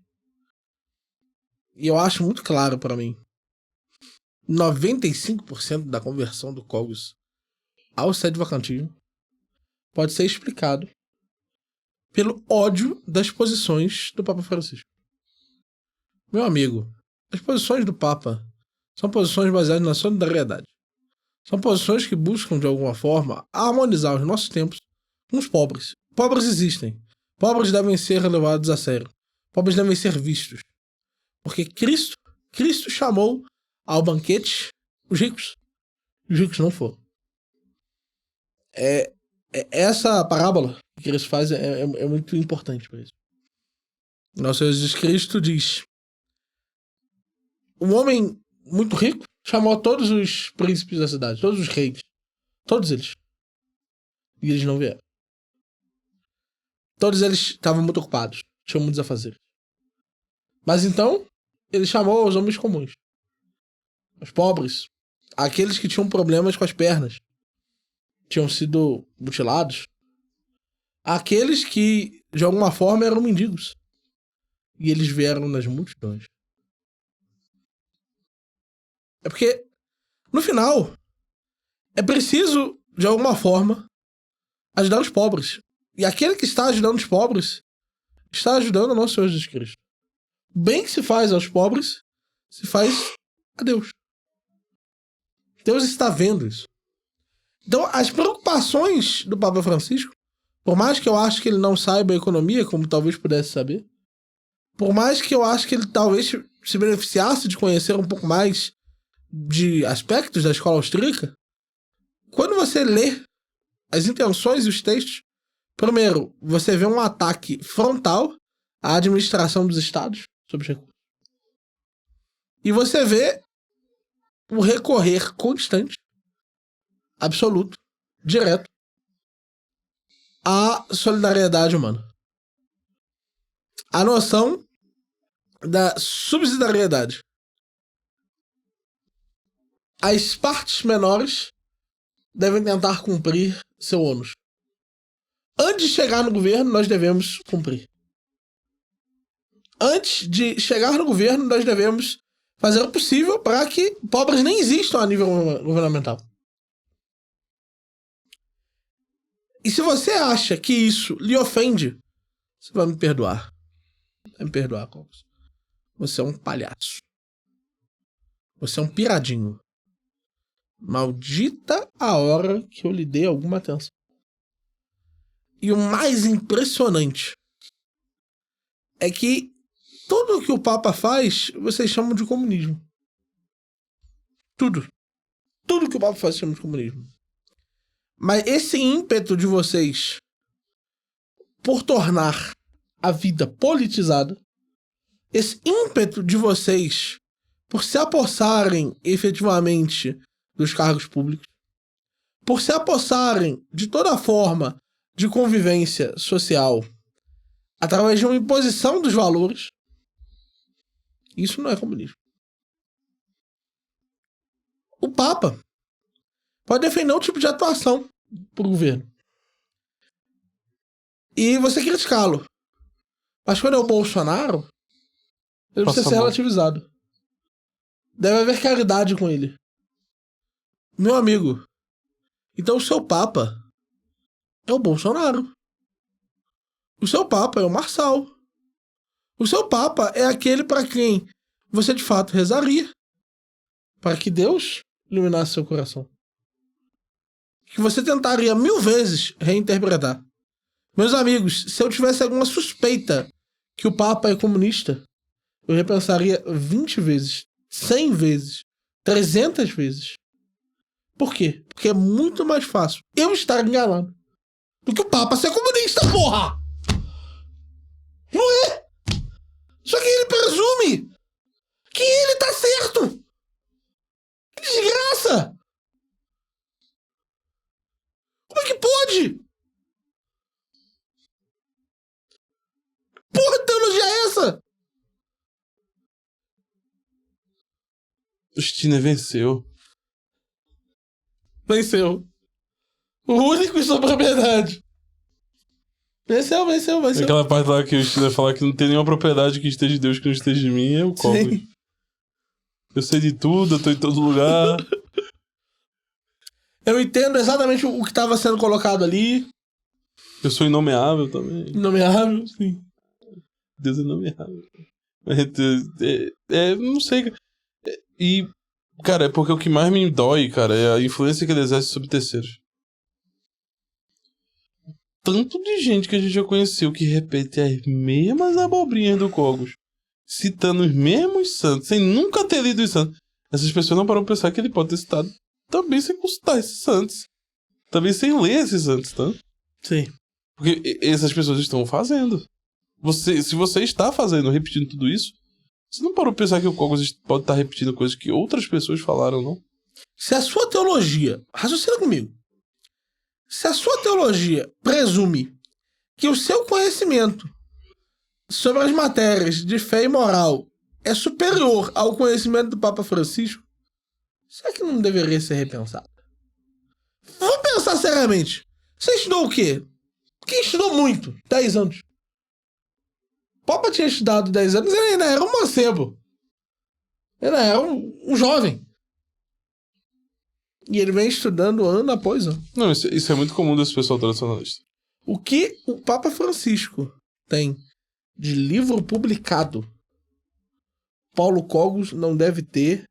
[SPEAKER 2] E eu acho muito claro para mim. 95% da conversão do Kogos ao sede vacantismo pode ser explicado pelo ódio das posições do Papa Francisco. Meu amigo, as posições do Papa são posições baseadas na solidariedade. São posições que buscam, de alguma forma, harmonizar os nossos tempos com os pobres. Pobres existem. Pobres devem ser levados a sério. Pobres devem ser vistos. Porque Cristo chamou ao banquete os ricos. Os ricos não foram. Essa parábola que Cristo faz é muito importante para isso. Nosso Senhor Jesus Cristo diz: um homem muito rico chamou todos os príncipes da cidade, todos os reis, todos eles. E eles não vieram. Todos eles estavam muito ocupados, tinham muitos a fazer. Mas então, ele chamou os homens comuns, os pobres, aqueles que tinham problemas com as pernas, tinham sido mutilados, aqueles que, de alguma forma, eram mendigos. E eles vieram nas multidões. É porque, no final, é preciso, de alguma forma, ajudar os pobres. E aquele que está ajudando os pobres está ajudando o nosso Senhor Jesus Cristo. O bem que se faz aos pobres se faz a Deus. Deus está vendo isso. Então, as preocupações do Papa Francisco, por mais que eu acho que ele não saiba a economia, como talvez pudesse saber, por mais que eu acho que ele talvez se beneficiasse de conhecer um pouco mais de aspectos da escola austríaca, quando você lê as intenções e os textos, primeiro, você vê um ataque frontal à administração dos estados sobre os recursos. E você vê o recorrer constante, absoluto, direto à solidariedade humana. A noção da subsidiariedade. As partes menores devem tentar cumprir seu ônus. Antes de chegar no governo, nós devemos cumprir. Antes de chegar no governo, nós devemos fazer o possível para que pobres nem existam a nível governamental. E se você acha que isso lhe ofende, você vai me perdoar. Vai me perdoar, Cogos. Você é um palhaço. Você é um piradinho. Maldita a hora que eu lhe dei alguma atenção. E o mais impressionante é que tudo o que o Papa faz, vocês chamam de comunismo. Tudo. Tudo que o Papa faz, chamam de comunismo. Mas esse ímpeto de vocês por tornar a vida politizada, esse ímpeto de vocês por se apossarem efetivamente dos cargos públicos, por se apossarem de toda forma de convivência social através de uma imposição dos valores, isso não é comunismo. O Papa pode defender um tipo de atuação pro governo e você criticá-lo, mas quando é o Bolsonaro, ele precisa ser relativizado. Deve haver caridade com ele. Meu amigo, então o seu Papa é o Bolsonaro. O seu Papa é o Marçal. O seu Papa é aquele para quem você de fato rezaria, para que Deus iluminasse seu coração, que você tentaria 1000 vezes reinterpretar. Meus amigos, se eu tivesse alguma suspeita que o Papa é comunista, eu repensaria 20 vezes, 100 vezes, 300 vezes. Por quê? Porque é muito mais fácil eu estar enganado do que o Papa ser comunista, porra! Não é? Só que ele presume que ele tá certo! Que desgraça! Como é que pode? Porra de teologia é essa?
[SPEAKER 1] O Stinner venceu.
[SPEAKER 2] Venceu. O único em sua propriedade. Venceu.
[SPEAKER 1] Aquela parte lá que o Stinner fala que não tem nenhuma propriedade que esteja de Deus que não esteja de mim, é o Cogos. Eu sei de tudo, eu tô em todo lugar.
[SPEAKER 2] Eu entendo exatamente o que estava sendo colocado ali.
[SPEAKER 1] Eu sou inomeável também.
[SPEAKER 2] Inomeável, sim.
[SPEAKER 1] Deus é inomeável. Não sei. E, cara, é porque o que mais me dói, cara, é a influência que ele exerce sobre terceiros. Tanto de gente que a gente já conheceu que repete as mesmas abobrinhas do Cogos, citando os mesmos santos, sem nunca ter lido os santos. Essas pessoas não param pra pensar que ele pode ter citado também sem consultar esses santos. Também sem ler esses santos, tá?
[SPEAKER 2] Sim.
[SPEAKER 1] Porque essas pessoas estão fazendo. Se você está fazendo, repetindo tudo isso, você não parou pra pensar que o Cogos pode estar repetindo coisas que outras pessoas falaram, não?
[SPEAKER 2] Se a sua teologia, raciocina comigo, se a sua teologia presume que o seu conhecimento sobre as matérias de fé e moral é superior ao conhecimento do Papa Francisco, será que não deveria ser repensado? Vamos pensar seriamente. Você estudou o quê? Quem estudou muito? 10 anos. O Papa tinha estudado 10 anos e ele ainda era um mancebo. Ele era um jovem. E ele vem estudando ano após ano.
[SPEAKER 1] Não, isso é muito comum desse pessoal tradicionalista.
[SPEAKER 2] O que o Papa Francisco tem de livro publicado, Paulo Cogos não deve ter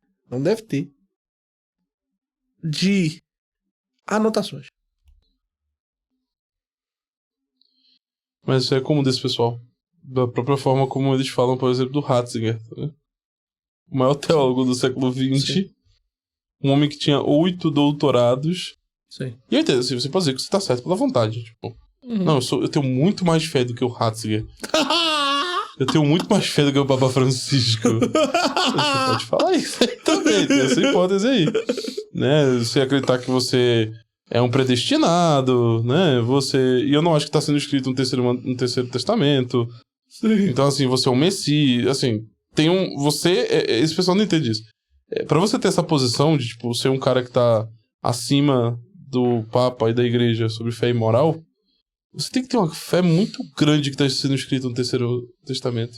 [SPEAKER 2] de anotações.
[SPEAKER 1] Mas isso é comum desse pessoal. Da própria forma como eles falam, por exemplo, do Ratzinger. Né? O maior teólogo do século XX. Sim. Um homem que tinha 8 doutorados.
[SPEAKER 2] Sim.
[SPEAKER 1] E eu entendo, assim, você pode dizer que você tá certo pela vontade. Tipo, não, eu tenho muito mais fé do que o Ratzinger. Eu tenho muito mais fé do que o Papa Francisco. Você pode falar isso aí também, tem essa hipótese aí. Né? Você acreditar que você é um predestinado, né? E eu não acho que tá sendo escrito um terceiro testamento.
[SPEAKER 2] Sim.
[SPEAKER 1] Então, assim, você é um Messias, assim, esse pessoal não entende isso. Pra você ter essa posição de, tipo, ser um cara que tá acima do Papa e da Igreja sobre fé e moral, você tem que ter uma fé muito grande que tá sendo escrito no terceiro testamento.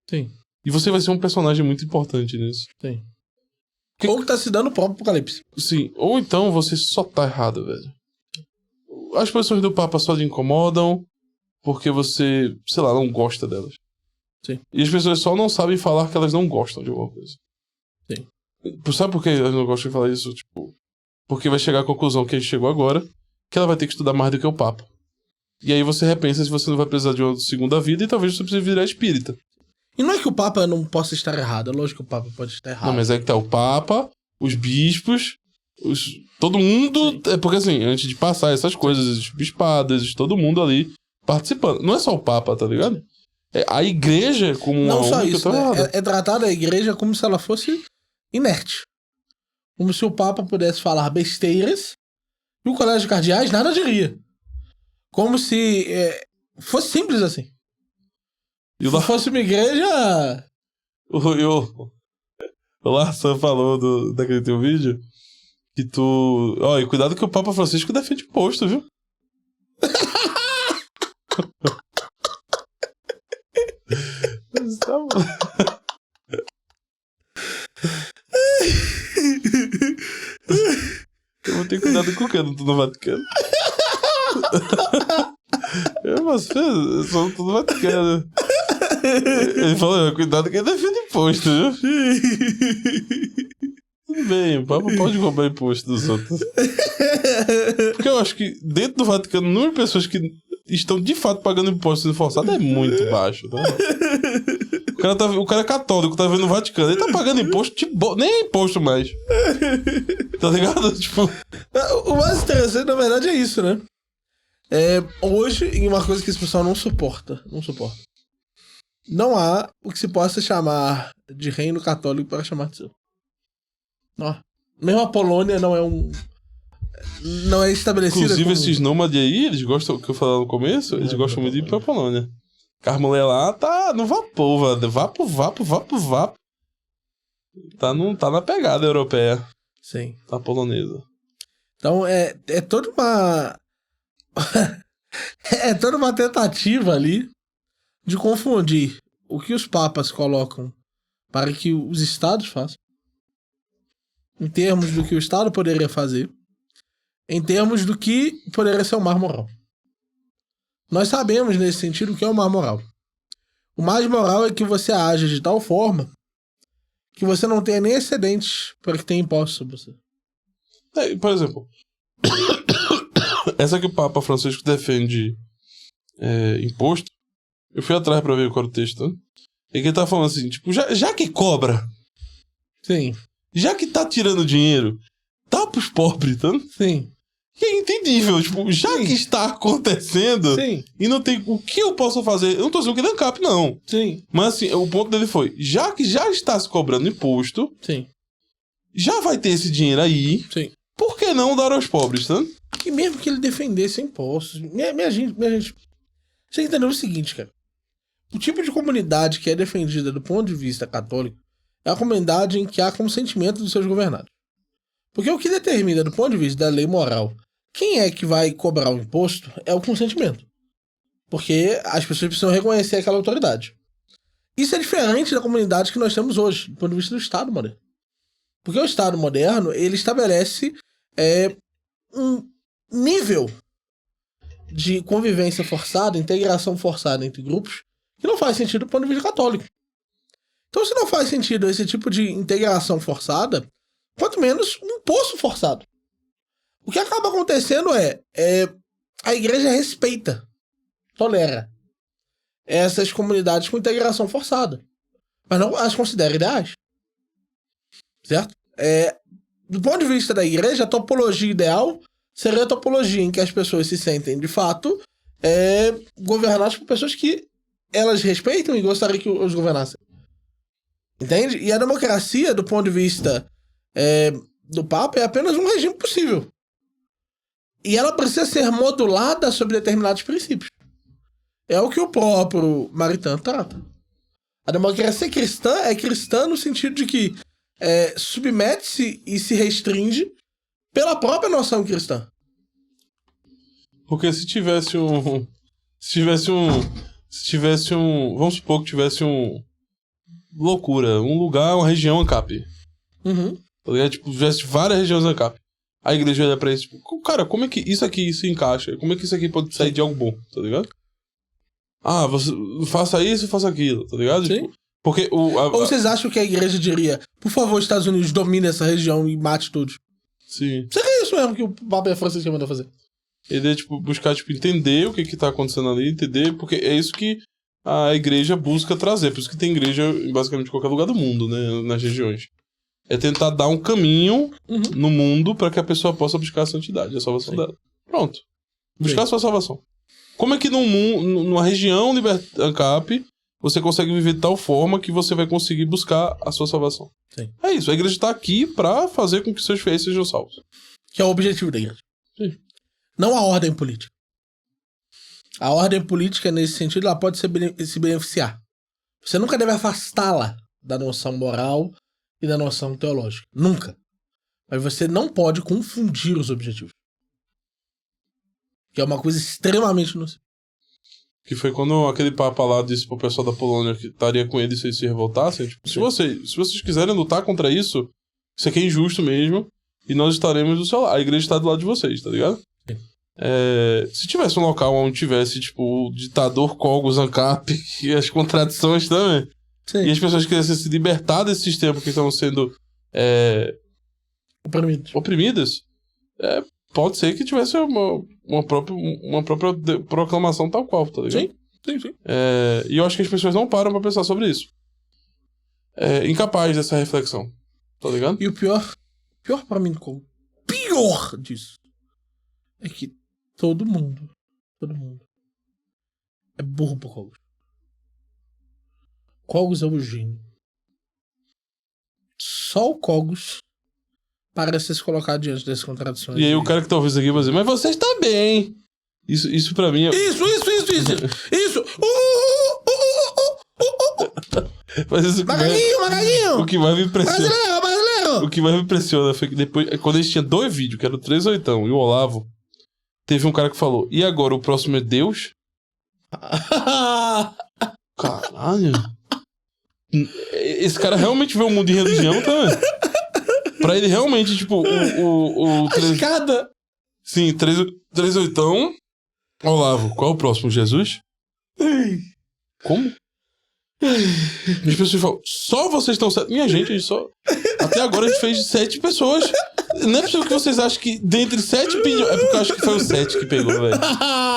[SPEAKER 2] Sim.
[SPEAKER 1] E você vai ser um personagem muito importante nisso.
[SPEAKER 2] Sim. Ou que tá se dando o próprio Apocalipse.
[SPEAKER 1] Sim, ou então você só tá errado, velho. As pessoas do Papa só te incomodam porque você, sei lá, não gosta delas.
[SPEAKER 2] Sim.
[SPEAKER 1] E as pessoas só não sabem falar que elas não gostam de alguma coisa.
[SPEAKER 2] Sim.
[SPEAKER 1] Sabe por que elas não gostam de falar isso? Tipo, porque vai chegar à conclusão que a gente chegou agora, que ela vai ter que estudar mais do que o Papa. E aí você repensa se você não vai precisar de uma segunda vida e talvez você precise virar espírita.
[SPEAKER 2] E não é que o Papa não possa estar errado, é lógico que o Papa pode estar errado.
[SPEAKER 1] Não, mas é que tá o Papa, os bispos, todo mundo...
[SPEAKER 2] Sim.
[SPEAKER 1] Porque assim, antes de passar essas coisas, os bispados, todo mundo ali participando. Não é só o Papa, tá ligado? É a igreja como
[SPEAKER 2] não
[SPEAKER 1] uma
[SPEAKER 2] só
[SPEAKER 1] única,
[SPEAKER 2] isso, né? É tratada a igreja como se ela fosse inerte. Como se o Papa pudesse falar besteiras e o colégio de cardeais nada diria. Como se fosse simples assim.
[SPEAKER 1] E
[SPEAKER 2] Se fosse uma igreja...
[SPEAKER 1] O Larsan falou daquele teu vídeo que tu... Ó, e cuidado que o Papa Francisco defende imposto, viu? Tá bom. Eu vou ter cuidado com o que? Eu não tô no Vaticano. Eu só tô no Vaticano. Ele falou, cuidado que ele defende imposto, viu? Tudo bem, o Papa pode roubar imposto dos outros. Porque eu acho que dentro do Vaticano, o número de pessoas que estão de fato pagando imposto sendo forçado é muito baixo, tá? O cara é católico, tá vendo o Vaticano, ele tá pagando imposto, nem é imposto mais. Tá ligado? Tipo...
[SPEAKER 2] O mais interessante, na verdade, é isso, né? Hoje, em uma coisa que esse pessoal não suporta. Não há o que se possa chamar de reino católico para chamar de seu. Não. Mesmo a Polônia não é estabelecida.
[SPEAKER 1] Inclusive, esses nômades aí, eles gostam, o que eu falei no começo, eles gostam muito de ir pra Polônia. A mulher lá tá no vapor, velho. Vapo. Tá na pegada europeia.
[SPEAKER 2] Sim.
[SPEAKER 1] Tá polonesa.
[SPEAKER 2] Então é toda uma. É toda uma tentativa ali de confundir o que os papas colocam para que os estados façam, em termos do que o estado poderia fazer, em termos do que poderia ser o mar moral. Nós sabemos, nesse sentido, o que é o mar moral. O mais moral é que você age de tal forma que você não tenha nem excedentes para que tenha impostos sobre você.
[SPEAKER 1] Por exemplo, essa que o Papa Francisco defende imposto, eu fui atrás pra ver qual era o texto, né? E que ele tá falando assim, tipo, já que cobra,
[SPEAKER 2] sim,
[SPEAKER 1] já que tá tirando dinheiro, dá pros pobres, tá?
[SPEAKER 2] Sim.
[SPEAKER 1] Que é entendível, tipo, já
[SPEAKER 2] Sim.
[SPEAKER 1] que está acontecendo,
[SPEAKER 2] Sim.
[SPEAKER 1] E não tem o que eu posso fazer, eu não tô dizendo que dê ANCAP, não.
[SPEAKER 2] Sim.
[SPEAKER 1] Mas assim, o ponto dele foi, já que já está se cobrando imposto,
[SPEAKER 2] Tem.
[SPEAKER 1] já vai ter esse dinheiro aí,
[SPEAKER 2] Sim.
[SPEAKER 1] por que não dar aos pobres, tá?
[SPEAKER 2] E mesmo que ele defendesse impostos, minha gente, você entendeu o seguinte, cara. O tipo de comunidade que é defendida do ponto de vista católico é a comunidade em que há consentimento dos seus governados. Porque o que determina, do ponto de vista da lei moral, quem é que vai cobrar o imposto é o consentimento. Porque as pessoas precisam reconhecer aquela autoridade. Isso é diferente da comunidade que nós temos hoje, do ponto de vista do Estado moderno. Porque o Estado moderno, ele estabelece um nível de convivência forçada, integração forçada entre grupos, que não faz sentido do ponto de vista católico. Então, se não faz sentido esse tipo de integração forçada, quanto menos um imposto forçado. O que acaba acontecendo a igreja respeita, tolera essas comunidades com integração forçada, mas não as considera ideais. Certo? Do ponto de vista da igreja, a topologia ideal seria a topologia em que as pessoas se sentem, de fato, governadas por pessoas que elas respeitam e gostariam que os governassem. Entende? E a democracia, do ponto de vista do Papa, é apenas um regime possível. E ela precisa ser modulada sobre determinados princípios. É o que o próprio Maritain trata. A democracia cristã é cristã no sentido de que submete-se e se restringe pela própria noção cristã.
[SPEAKER 1] Porque se tivesse um... Vamos supor que tivesse um... Loucura. Um lugar, uma região ANCAP.
[SPEAKER 2] Uhum.
[SPEAKER 1] Tá ligado? Tipo, tivesse várias regiões ANCAP. A igreja olha pra isso, tipo, cara, como é que isso aqui se encaixa? Como é que isso aqui pode sair de algo bom, tá ligado? Ah, você faça isso e faça aquilo, tá ligado?
[SPEAKER 2] Sim.
[SPEAKER 1] Tipo, porque
[SPEAKER 2] Ou vocês acham que a igreja diria, por favor, Estados Unidos, domine essa região e mate todos?
[SPEAKER 1] Sim.
[SPEAKER 2] Será que é isso mesmo que o Papa Francisco mandou fazer?
[SPEAKER 1] Ele é, tipo, buscar, tipo, entender o que tá acontecendo ali, entender, porque é isso que a igreja busca trazer. Por isso que tem igreja em basicamente qualquer lugar do mundo, né, nas regiões. É tentar dar um caminho no mundo pra que a pessoa possa buscar a santidade, a salvação dela. Pronto. Buscar a sua salvação. Como é que numa região ANCAP você consegue viver de tal forma que você vai conseguir buscar a sua salvação?
[SPEAKER 2] Sim.
[SPEAKER 1] É isso. A igreja está aqui pra fazer com que seus fiéis sejam salvos.
[SPEAKER 2] Que é o objetivo da igreja.
[SPEAKER 1] Sim.
[SPEAKER 2] Não a ordem política. A ordem política, nesse sentido, ela pode se beneficiar. Você nunca deve afastá-la da noção moral e da noção teológica. Nunca. Mas você não pode confundir os objetivos. Que é uma coisa extremamente nociva.
[SPEAKER 1] Que foi quando aquele Papa lá disse pro pessoal da Polônia que estaria com eles se eles se revoltassem. Tipo, se vocês quiserem lutar contra isso, isso aqui é injusto mesmo, e nós estaremos do seu lado. A igreja está do lado de vocês, tá ligado?
[SPEAKER 2] Sim.
[SPEAKER 1] Se tivesse um local onde tivesse, tipo, o ditador Cogos ANCAP e as contradições também,
[SPEAKER 2] Sim.
[SPEAKER 1] e as pessoas quisessem se libertar desse sistema que estão sendo oprimidas, pode ser que tivesse uma própria proclamação tal qual, tá ligado?
[SPEAKER 2] Sim.
[SPEAKER 1] E eu acho que as pessoas não param pra pensar sobre isso. Incapaz dessa reflexão, tá ligado?
[SPEAKER 2] E o pior pra mim, o pior disso, é que todo mundo é burro pro Cogos. Cogos é o gênio. Só o Cogos parece se colocar diante dessas contradições.
[SPEAKER 1] E aí o cara que tá ouvindo isso aqui vai dizer, mas você está bem. Isso pra mim é...
[SPEAKER 2] Isso!
[SPEAKER 1] Mas isso
[SPEAKER 2] Magalinho!
[SPEAKER 1] O que mais me impressiona...
[SPEAKER 2] Brasileiro!
[SPEAKER 1] O que mais me impressiona foi que depois, quando a gente tinha 2 vídeos, que era o 38 e o Olavo, teve um cara que falou, e agora o próximo é Deus? Caralho. Esse cara realmente vê o mundo em religião, tá? Pra ele realmente, tipo,
[SPEAKER 2] A escada!
[SPEAKER 1] Sim, 38. Olavo, qual é o próximo? Jesus? Como? As pessoas falam, só vocês estão certos. Minha gente, a gente só... Até agora a gente fez 7 pessoas. Não é possível que vocês achem que dentre 7 bilhões... É porque eu acho que foi o 7 que pegou, velho.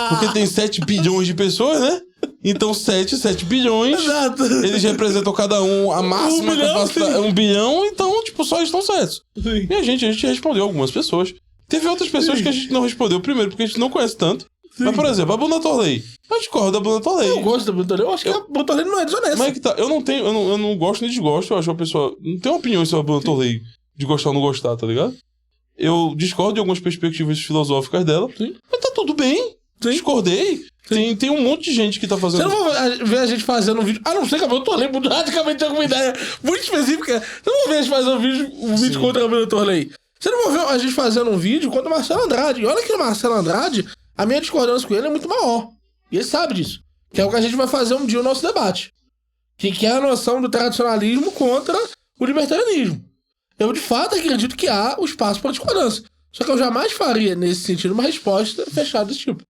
[SPEAKER 1] Porque tem 7 bilhões de pessoas, né? Então 7 bilhões.
[SPEAKER 2] Exato.
[SPEAKER 1] Eles representam cada um a máxima capacidade. 1 bilhão, então, tipo, só estão certos.
[SPEAKER 2] Sim.
[SPEAKER 1] E a gente respondeu algumas pessoas. Teve outras pessoas que a gente não respondeu primeiro, porque a gente não conhece tanto. Sim. Mas, por exemplo, a Bruna Torley. Eu discordo da Bruna Torley.
[SPEAKER 2] Eu gosto da Bruna Torley. Eu acho que a Bruna Torley não é desonesta.
[SPEAKER 1] Mas é que tá, eu não gosto nem desgosto. Eu acho que a pessoa não tem uma opinião sobre a Bruna Torley de gostar ou não gostar, tá ligado? Eu discordo de algumas perspectivas filosóficas dela. Sim. Mas tá tudo bem. Sim. Discordei. Tem um monte de gente que tá fazendo...
[SPEAKER 2] Você não vai ver a gente fazendo um vídeo... A não ser que a Bruna Torley muito radicalmente tem alguma ideia muito específica. Você não vai ver a gente fazendo um vídeo contra a Bruna Torley. Você não vai ver a gente fazendo um vídeo contra o Marcelo Andrade. E olha que o Marcelo Andrade, a minha discordância com ele é muito maior. E ele sabe disso. Que é o que a gente vai fazer um dia no nosso debate. Que é a noção do tradicionalismo contra o libertarianismo. Eu, de fato, acredito que há o espaço para discordância. Só que eu jamais faria, nesse sentido, uma resposta fechada desse tipo.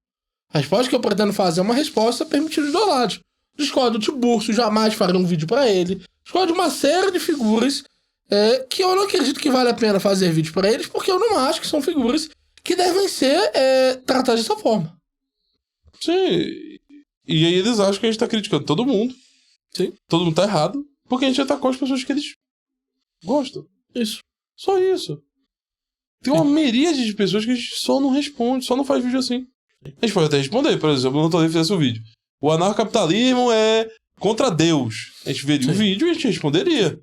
[SPEAKER 2] A resposta que eu pretendo fazer é uma resposta permitida dos dois lados. Discordo do Tiburcio, jamais faria um vídeo pra ele. Discordo de uma série de figuras que eu não acredito que vale a pena fazer vídeo pra eles, porque eu não acho que são figuras que devem ser tratadas dessa forma.
[SPEAKER 1] Sim. E aí eles acham que a gente tá criticando todo mundo.
[SPEAKER 2] Sim.
[SPEAKER 1] Todo mundo tá errado, porque a gente atacou as pessoas que eles gostam.
[SPEAKER 2] Isso.
[SPEAKER 1] Só isso. Tem uma miríade de pessoas que a gente só não responde, só não faz vídeo assim. A gente pode até responder, por exemplo, eu não tô nem fizesse o vídeo. O anarcocapitalismo é contra Deus. A gente veria o vídeo e a gente responderia.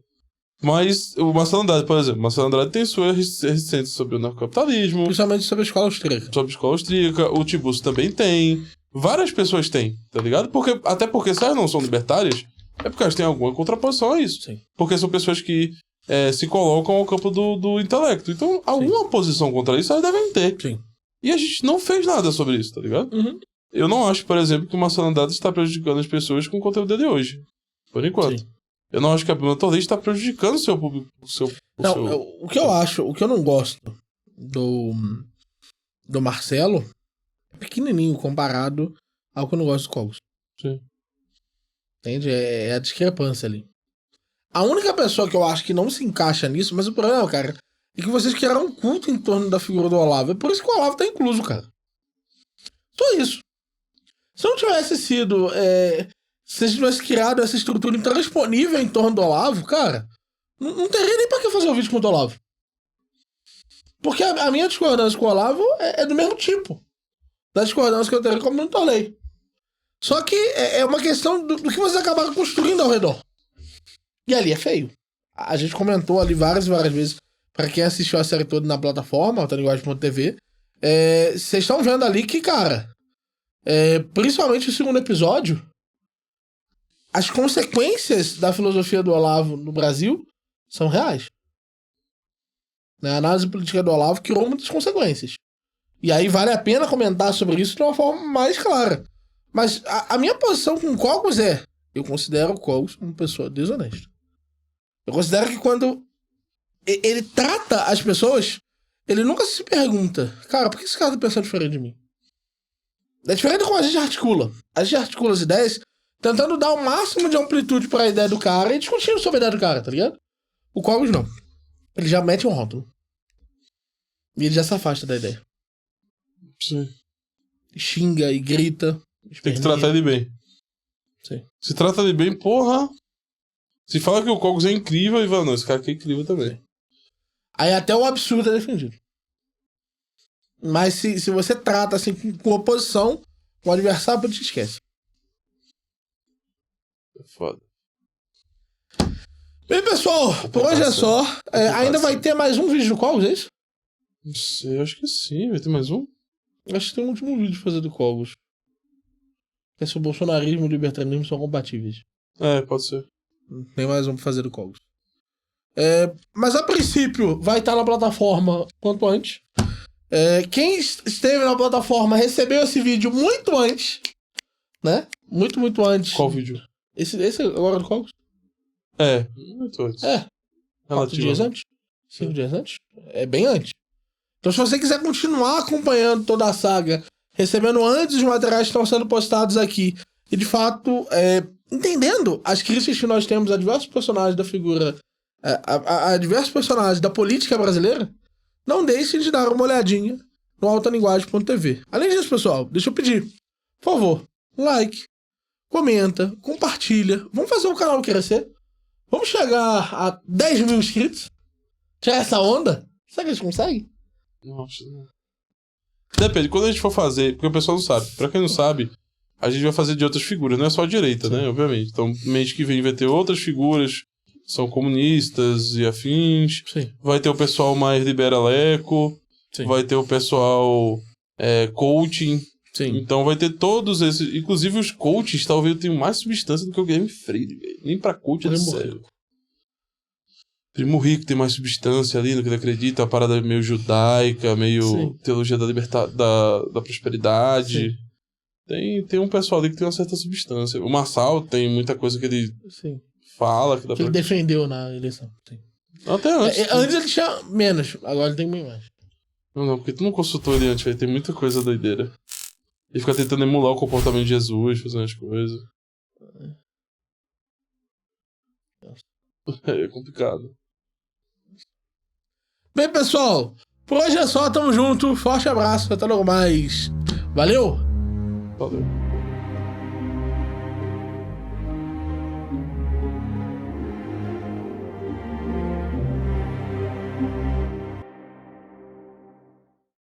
[SPEAKER 1] Mas o Marcelo Andrade, por exemplo, Marcelo Andrade tem sua resistência sobre o narcocapitalismo.
[SPEAKER 2] Principalmente sobre a escola austríaca.
[SPEAKER 1] Sobre a escola austríaca, o Tiburcio também tem. Várias pessoas têm, tá ligado? Até porque se elas não são libertárias, é porque elas têm alguma contraposição a isso.
[SPEAKER 2] Sim.
[SPEAKER 1] Porque são pessoas que se colocam ao campo do intelecto. Então, alguma posição contra isso elas devem ter.
[SPEAKER 2] Sim.
[SPEAKER 1] E a gente não fez nada sobre isso, tá ligado?
[SPEAKER 2] Uhum.
[SPEAKER 1] Eu não acho, por exemplo, que o Marcelo Andrade está prejudicando as pessoas com o conteúdo dele hoje. Por enquanto. Sim. Eu não acho que a Bruna Torres está prejudicando o seu público.
[SPEAKER 2] O que eu acho, o que eu não gosto do Marcelo é pequenininho comparado ao que eu não gosto do Cogos.
[SPEAKER 1] Sim.
[SPEAKER 2] Entende? É a discrepância ali. A única pessoa que eu acho que não se encaixa nisso, mas o problema, cara, é que vocês criaram um culto em torno da figura do Olavo. É por isso que o Olavo tá incluso, cara. Só isso. Se não tivesse sido... se a gente tivesse criado essa estrutura intransponível em torno do Olavo, cara, não teria nem pra que fazer um vídeo com o Olavo. Porque a minha discordância com o Olavo é do mesmo tipo da discordância que eu teria com o Bruno Torley. Só que é uma questão do que vocês acabaram construindo ao redor. E ali é feio. A gente comentou ali várias e várias vezes, pra quem assistiu a série toda na plataforma, altalinguagem.tv, vocês estão vendo ali que, cara, principalmente o segundo episódio, as consequências da filosofia do Olavo no Brasil são reais. A análise política do Olavo criou muitas consequências. E aí vale a pena comentar sobre isso de uma forma mais clara. Mas a minha posição com o Cogos eu considero o Cogos uma pessoa desonesta. Eu considero que quando ele trata as pessoas, ele nunca se pergunta, cara, por que esse cara tá pensando diferente de mim? É diferente como a gente articula. A gente articula as ideias tentando dar o máximo de amplitude pra ideia do cara e discutindo sobre a ideia do cara, tá ligado? O Cogos não. Ele já mete um rótulo. E ele já se afasta da ideia.
[SPEAKER 1] Sim.
[SPEAKER 2] Xinga e grita.
[SPEAKER 1] Tem que tratar ele bem.
[SPEAKER 2] Sim.
[SPEAKER 1] Se trata ele bem, porra. Se fala que o Cogos é incrível, e fala, não, esse cara aqui é incrível também.
[SPEAKER 2] Aí até o absurdo é defendido. Mas se você trata assim com oposição, o adversário te esquece.
[SPEAKER 1] É foda.
[SPEAKER 2] Bem, pessoal, por hoje é só. Ainda vai ter mais um vídeo do Cogos, é isso?
[SPEAKER 1] Não sei, acho que sim. Vai ter mais um?
[SPEAKER 2] Acho que tem um último vídeo pra fazer do Cogos. Que é se o bolsonarismo e o libertarianismo são compatíveis.
[SPEAKER 1] Pode ser.
[SPEAKER 2] Tem mais um pra fazer do Cogos. Mas a princípio vai estar na plataforma quanto antes. Quem esteve na plataforma recebeu esse vídeo muito antes. Né? Muito, muito antes.
[SPEAKER 1] Qual vídeo?
[SPEAKER 2] Esse agora do Cogos?
[SPEAKER 1] Muito antes.
[SPEAKER 2] 4 dias antes? 5 dias antes? É bem antes. Então, se você quiser continuar acompanhando toda a saga, recebendo antes os materiais que estão sendo postados aqui, e de fato, entendendo as críticas que nós temos a diversos personagens da figura, a diversos personagens da política brasileira, não deixem de dar uma olhadinha no altalinguagem.tv. Além disso, pessoal, deixa eu pedir, por favor, like, comenta, compartilha. Vamos fazer o canal crescer. Vamos chegar a 10 mil inscritos. Tirar essa onda. Será que a gente consegue?
[SPEAKER 1] Nossa, não. Depende, quando a gente for fazer, porque o pessoal não sabe. Pra quem não sabe, a gente vai fazer de outras figuras, não é só a direita, né? Obviamente. Então, mês que vem vai ter outras figuras, são comunistas e afins.
[SPEAKER 2] Sim.
[SPEAKER 1] Vai ter o pessoal mais libera-leco.
[SPEAKER 2] Sim.
[SPEAKER 1] Vai ter o pessoal coaching.
[SPEAKER 2] Sim.
[SPEAKER 1] Então vai ter todos esses. Inclusive os coaches talvez tenham mais substância do que o Guilherme Freire, velho. Nem pra coach é sério. Primo Rico tem mais substância ali no que ele acredita, a parada meio judaica, meio
[SPEAKER 2] Sim.
[SPEAKER 1] teologia da prosperidade. Tem um pessoal ali que tem uma certa substância. O Marçal tem muita coisa que ele fala. Que
[SPEAKER 2] ele defendeu na eleição. Sim.
[SPEAKER 1] Até antes.
[SPEAKER 2] Antes ele tinha menos, agora ele tem bem mais.
[SPEAKER 1] Não, porque tu não consultou ele antes, velho. Tem muita coisa doideira. Ele fica tentando emular o comportamento de Jesus, fazendo as coisas. É complicado.
[SPEAKER 2] Bem, pessoal, por hoje é só, tamo junto. Forte abraço, até logo mais. Valeu!
[SPEAKER 1] Valeu.